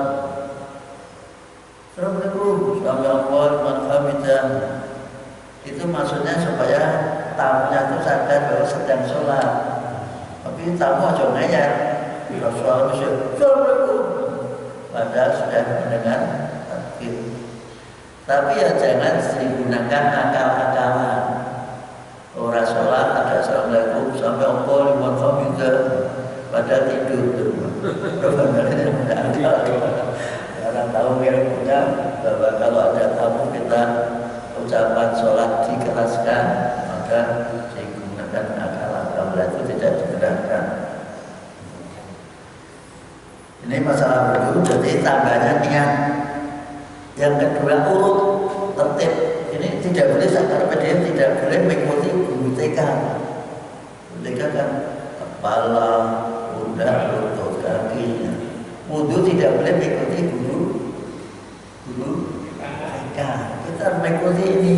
Assalamualaikum, Alhamdulillah. Itu maksudnya supaya tamunya itu sadar bahwa sedang sholat. Tapi tamu aja ngeyel. Bila sholat Assalamualaikum, padahal sudah mendengar takbir. Tapi ya jangan digunakan akal-akalan. Orang sholat ada assalamualaikum sampai opo lima komputer pada tidur di rumah. Karena tahu ilmunya bahwa kalau ada tamu kita ucapan sholat dikeraskan, maka digunakan akal itu tidak digerakkan. Ini masalah wudhu, jadi tangganya niat. Yang kedua urut tertib. Ini tidak boleh sakar PDM, tidak boleh mengikuti guru TK. Guru TK kan kepala, pundak, lutut, kakinya. Wudhu tidak boleh mengikuti guru TK. Kita mengikuti ini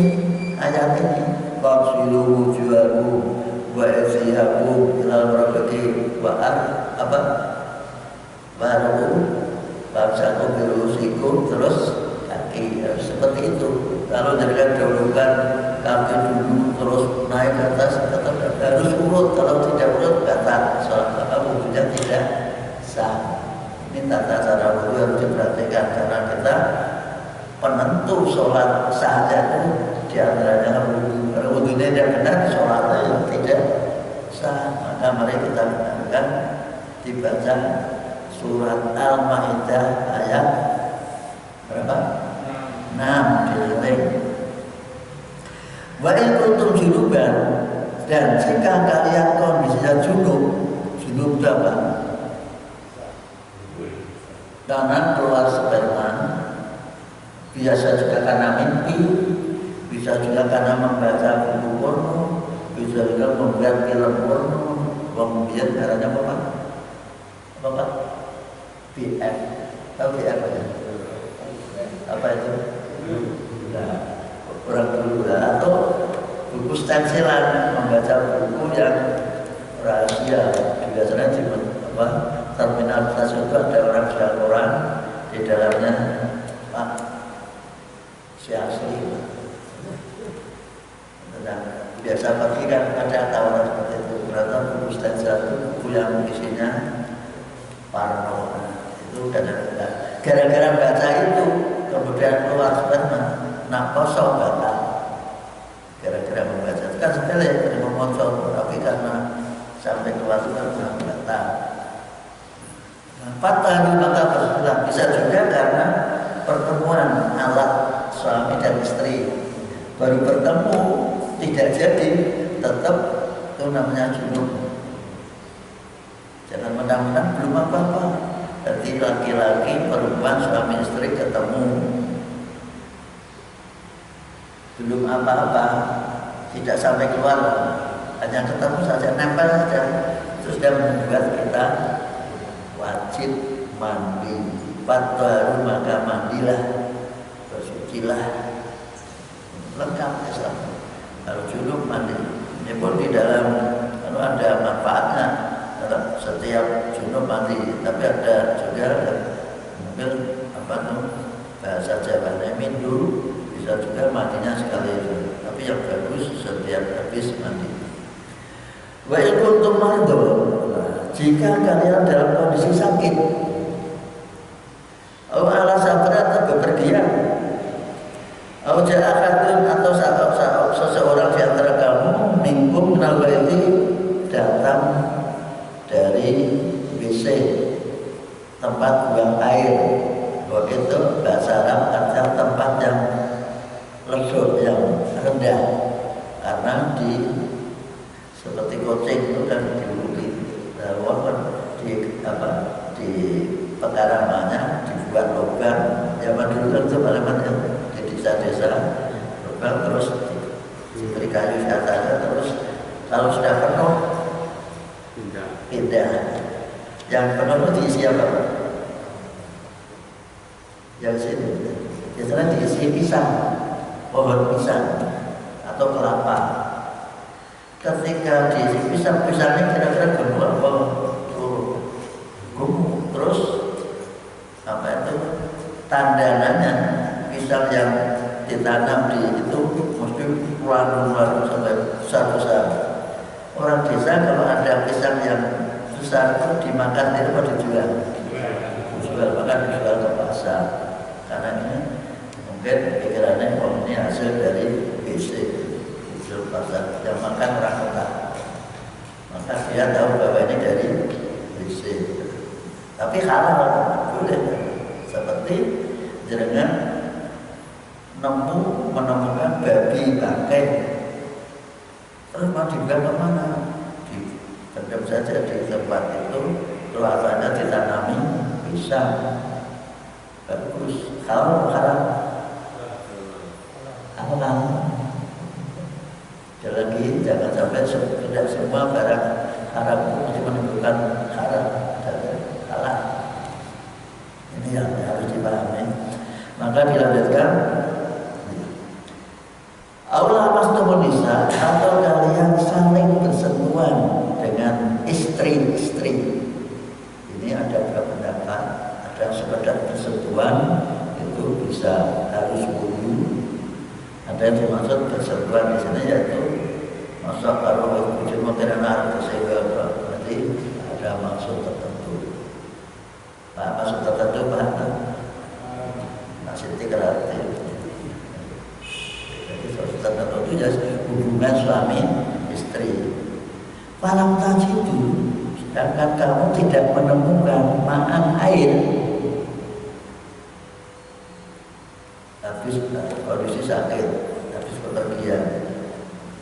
ayat ini. Faqsilu wujuhakum wa aydiyakum ilal marafiqi wa apa? Baru bangsa birusikum terus kaki seperti itu. Kalau jangan dahulukan kaki dulu terus naik ke atas, tetap harus urut. Kalau tidak urut kata sholat wudhunya tidak sah. Ini tata cara wudhu harus diperhatikan karena kita penentu sholat sahnya itu diantaranya wudhu. Kalau wudhunya tidak benar, sholatnya yang tidak sah. Maka mari kita dengarkan dibaca surat Al-Maidah ayat berapa? 6 dilirik. Wa in kuntum junuban, dan jika kalian kondisinya junub apa? Karena keluar sperma, biasa juga karena mimpi, bisa juga karena membaca buku porno, bisa juga membuat film porno, kemudian caranya apa? Apa? BF, tahu BF ya? Apa itu? Nah, orang dulu atau buku stensilan, membaca buku yang rahasia. Biasanya di terminal stasiun itu ada orang jual koran, di dalamnya Pak si asli. Nah, biasa pagi kan ada tawaran seperti itu. Ternyata buku stensilan itu buku yang isinya parno. Itu gara-gara baca itu kemudian keluar sperma, nah kosong baca. Gara-gara membaca itu kan sepele, memotong, tapi karena sampai keluar sperma baca. Patah maka bersebelah, bisa juga karena pertemuan alat suami dan istri baru bertemu tidak jadi, tetap itu namanya junub. Jangan menang-menang belum apa-apa. Jadi laki-laki perempuan suami istri ketemu belum apa-apa, tidak sampai keluar, hanya ketemu saja, nempel saja, itu sudah membuat kita wajib mandi. Baru maka mandilah, bersucilah, lengkap Islam. Kalau junub mandi, ini pun di dalam kalau ada manfaatnya. Setiap junub mandi, tapi ada juga mungkin apa tuh bahasa Jawanya mindu, bisa juga mandinya sekali itu. Tapi yang bagus setiap habis mandi. Wa in kuntum mardo, jika kalian dalam kondisi sakit, atau ala sabar atau bepergian, atau ja'akatun atau seseorang di antara kamu minkum minal baiti datang dari WC tempat buang air, begitu bahasa Arab artinya tempat yang ledok, yang rendah, karena di seperti kucing itu kan diuruti, di pekaramannya dibuat lubang. Zaman dulu kan itu malaman yang di desa-desa lubang, terus diberi kayu di atasnya, terus kalau sudah penuh pindah. Yang penuh itu diisi apa? Yang sini biasanya diisi pisang, pohon pisang atau kelapa. Ketika diisi pisangnya kira-kira gemuk apa? Gemuk. Terus apa itu? Tandangannya pisang yang ditanam di itu mesti keluar sampai besar-besar. Orang desa kalau ada pisang yang besar itu dimakan itu atau dijual? Bahkan dijual ke pasar. Karena ini mungkin pikirannya ini hasil dari BC, hasil pasar yang makan orang kota. maka dia tahu bahwa ini dari WC. Tapi halal boleh. Seperti jenengan menemukan babi bangkai, terus mau dibuang kemana? Pendam saja di tempat itu, luasannya ditanami bisa bagus. Kalau haram, halal. Lagi jangan sampai tidak semua barang haram itu menimbulkan haram dan halal. Ini yang harus dipahami. Maka dilanjutkan, Allah mastumunisa atau kalian saling bersentuhan dengan istri-istri. Ini ada dua pendapat. Ada sekedar bersentuhan itu bisa harus wudu. Ada yang dimaksud bersentuhan di sini yaitu masa kalau wujud makanan sehingga berarti ada maksud tertentu. Nah, maksud tertentu mana? Maksud berarti. Jadi maksud tertentu itu ya hubungan suami istri. Falam tajidu, sedangkan kamu tidak menemukan ma'an air, habis kondisi sakit, habis bepergian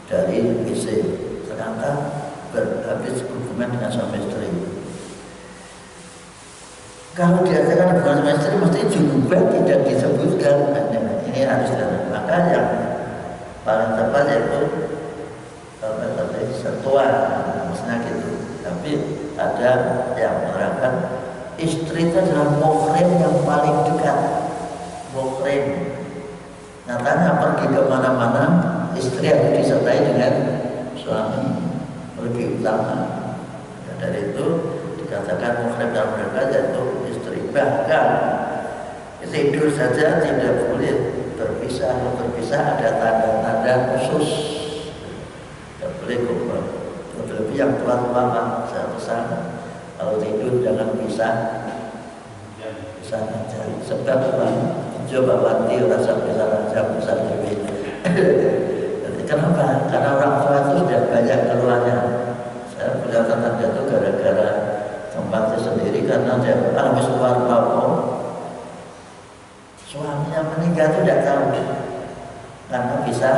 dari WC, ternyata habis hubungan dengan suami istri. Kalau diadakan hubungan suami istri, mesti junuban tidak disebutkan. Ini harus dilakukan. Maka yang paling tepat yaitu sentuhan, maksudnya gitu. Tapi ada yang menerangkan istri itu adalah muhrim yang paling dekat. Muhrim. Nyatanya pergi kemana-mana, istri harus disertai dengan suami lebih utama. Dan dari itu dikatakan muhrim yang dekat yaitu istri. Bahkan tidur saja tidak boleh berpisah. Berpisah ada tanda-tanda khusus. Tidak boleh kumpul. Lebih yang tua-tua saya pesan kalau tidur jangan pisah saja. Sebab coba wanti rasa bisa lebih. Jadi kenapa? Karena orang tua itu sudah banyak keluarnya. Saya punya tetangga itu gara-gara tempatnya sendiri karena dia habis keluar maupun suaminya meninggal itu tidak tahu karena bisa.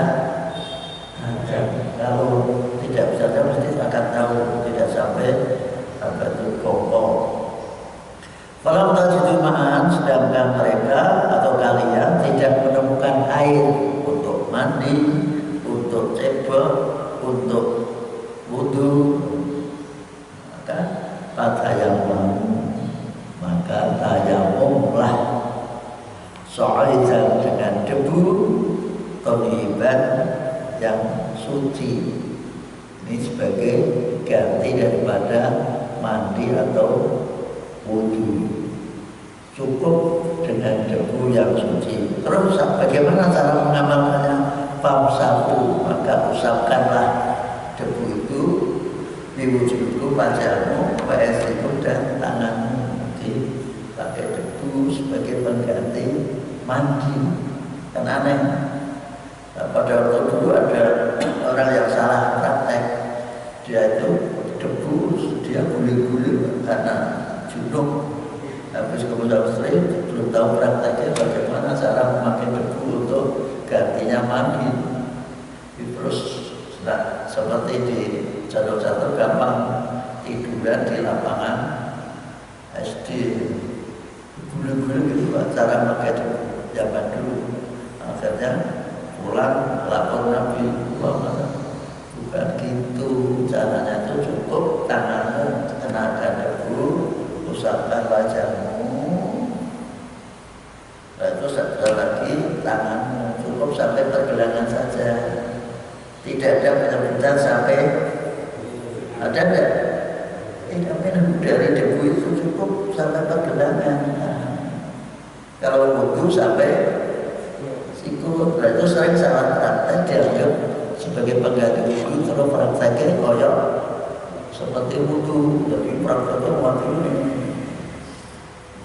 Kalau tidak bisa tahu mesti akan tahu, tidak sampai itu kompor. Kalau tajidu ma'an, sedangkan mereka atau kalian tidak menemukan air untuk mandi, untuk cebok, untuk wudu, maka tayamumlah so'aidan dengan debu thayyiban yang suci. Ini sebagai ganti daripada mandi atau wudu. Cukup dengan debu yang suci. Terus bagaimana cara mengamalkannya? Famsahu, maka usapkanlah debu itu diwujudku wajahmu, wa'esiku dan tanganmu. Jadi pakai debu sebagai pengganti mandi. Kan aneh. Nah, pada waktu dulu ada orang yang salah praktek. Dia itu debu, dia guling-guling karena junub. Habis kemudian sering belum tahu prakteknya bagaimana cara memakai debu untuk gantinya mandi. Terus seperti di jatuh-jatuh gampang tiduran di lapangan SD. Guling-guling itu cara memakai debu zaman dulu. Akhirnya pulang lapor Nabi Muhammad, bukan gitu caranya, itu cukup tanganmu kenakan debu, usapkan wajahmu, itu satu lagi tanganmu, cukup sampai pergelangan saja, tidak ada penyebutan sampai ada enggak? Tidak, dari debu itu cukup sampai pergelangan. Kalau wudu sampai siku, itu sering salah praktek dianggap sebagai pengganti wudu, terus prakteknya koyok seperti wudu, jadi prakteknya waktu ini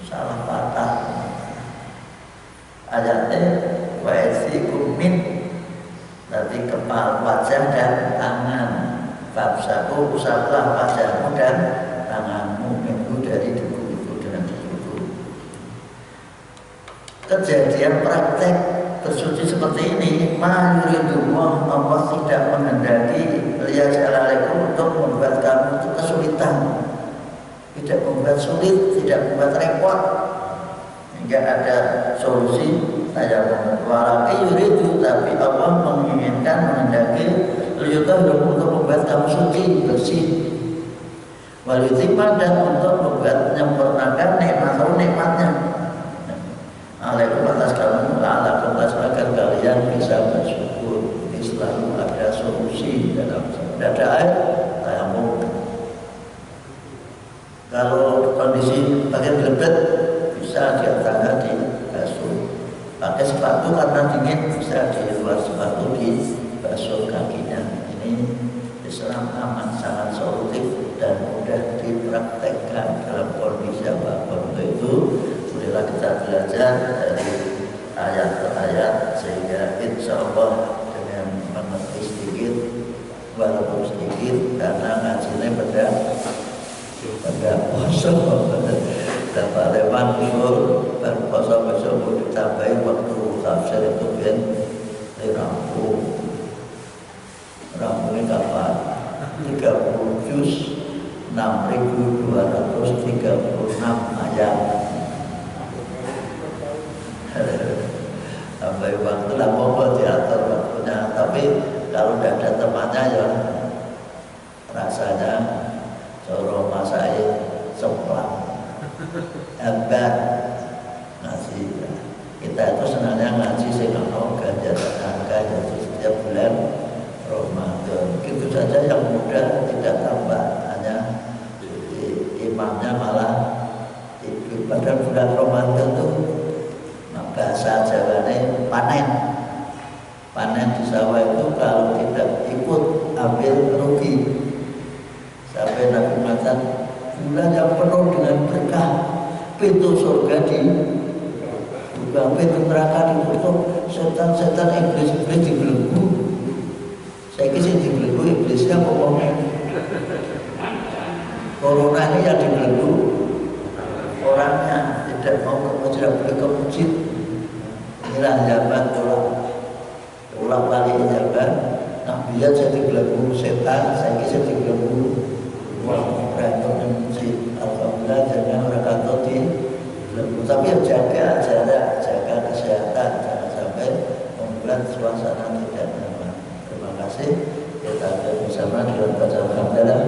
salah patah. Ayatnya wa'esikum min, nanti kepala, wajah dan tangan. Famsahu, usaplah wajahmu dan tanganmu minggu dari debu itu dengan debu itu. Kejadian praktek bersuci seperti ini, ma yuridullah, Allah tidak menghendaki liyaj'alaikum untuk membuat kamu itu kesulitan, tidak membuat sulit, tidak membuat repot, hingga ada solusi tayamum. Walaki yuridu, tapi Allah menginginkan, menghendaki liyutahhirukum, untuk membuat kamu suci, bersih, walitimah, dan untuk membuat menyempurnakan nikmatnya alaikum atas kamu, la'alakum agar kalian bisa bersyukur. Ini selalu ada solusi dalam tidak ada air tayamum. Kalau kondisi pakai belebet, bisa di tangga di basuh. Pakai sepatu karena dingin, bisa di luar sepatu di basuh kakinya. Ini Islam aman, sangat solutif dan mudah dipraktekkan dalam kondisi apapun. Itu bolehlah kita belajar dari ayat ke ayat, sehingga insya Allah dengan mengerti sedikit, walaupun sedikit, karena ngajinya pada poso, dapat lewat usul dan poso besok ditambahi waktu tafsir itu biar rampungnya kapan? 30 juz 6.236 ayat. Sampai waktu lah mau diatur waktunya, tapi kalau tidak ada temannya ya rasanya coro masai semplang hebat ngaji. Kita itu senangnya ngaji sehingga ganjaran angka jadi setiap bulan Ramadan. Begitu saja yang mudah, tidak tambah, hanya imamnya malah pada bulan Ramadan itu bahasa Jawanya panen di sawah itu kalau tidak ikut ambil rugi. Sampai Nabi mengatakan bulan yang penuh dengan berkah, pintu surga dibuka, pintu neraka ditutup, setan-setan iblis dibelenggu. Saya kisah dibelenggu iblisnya pokoknya. Corona ini yang dibelenggu orangnya, tidak mau ke masjid. Inilah jabat ulang balik jabat. Nah biar saya dibelenggu setan, saya kisah dibelenggu uang berantem di masjid. Alhamdulillah jangan orang kantor dibelenggu, tapi jaga jarak, jaga kesehatan, jangan sampai membuat suasana tidak nyaman. Terima kasih. Kita bersama dengan baca alhamdulillah.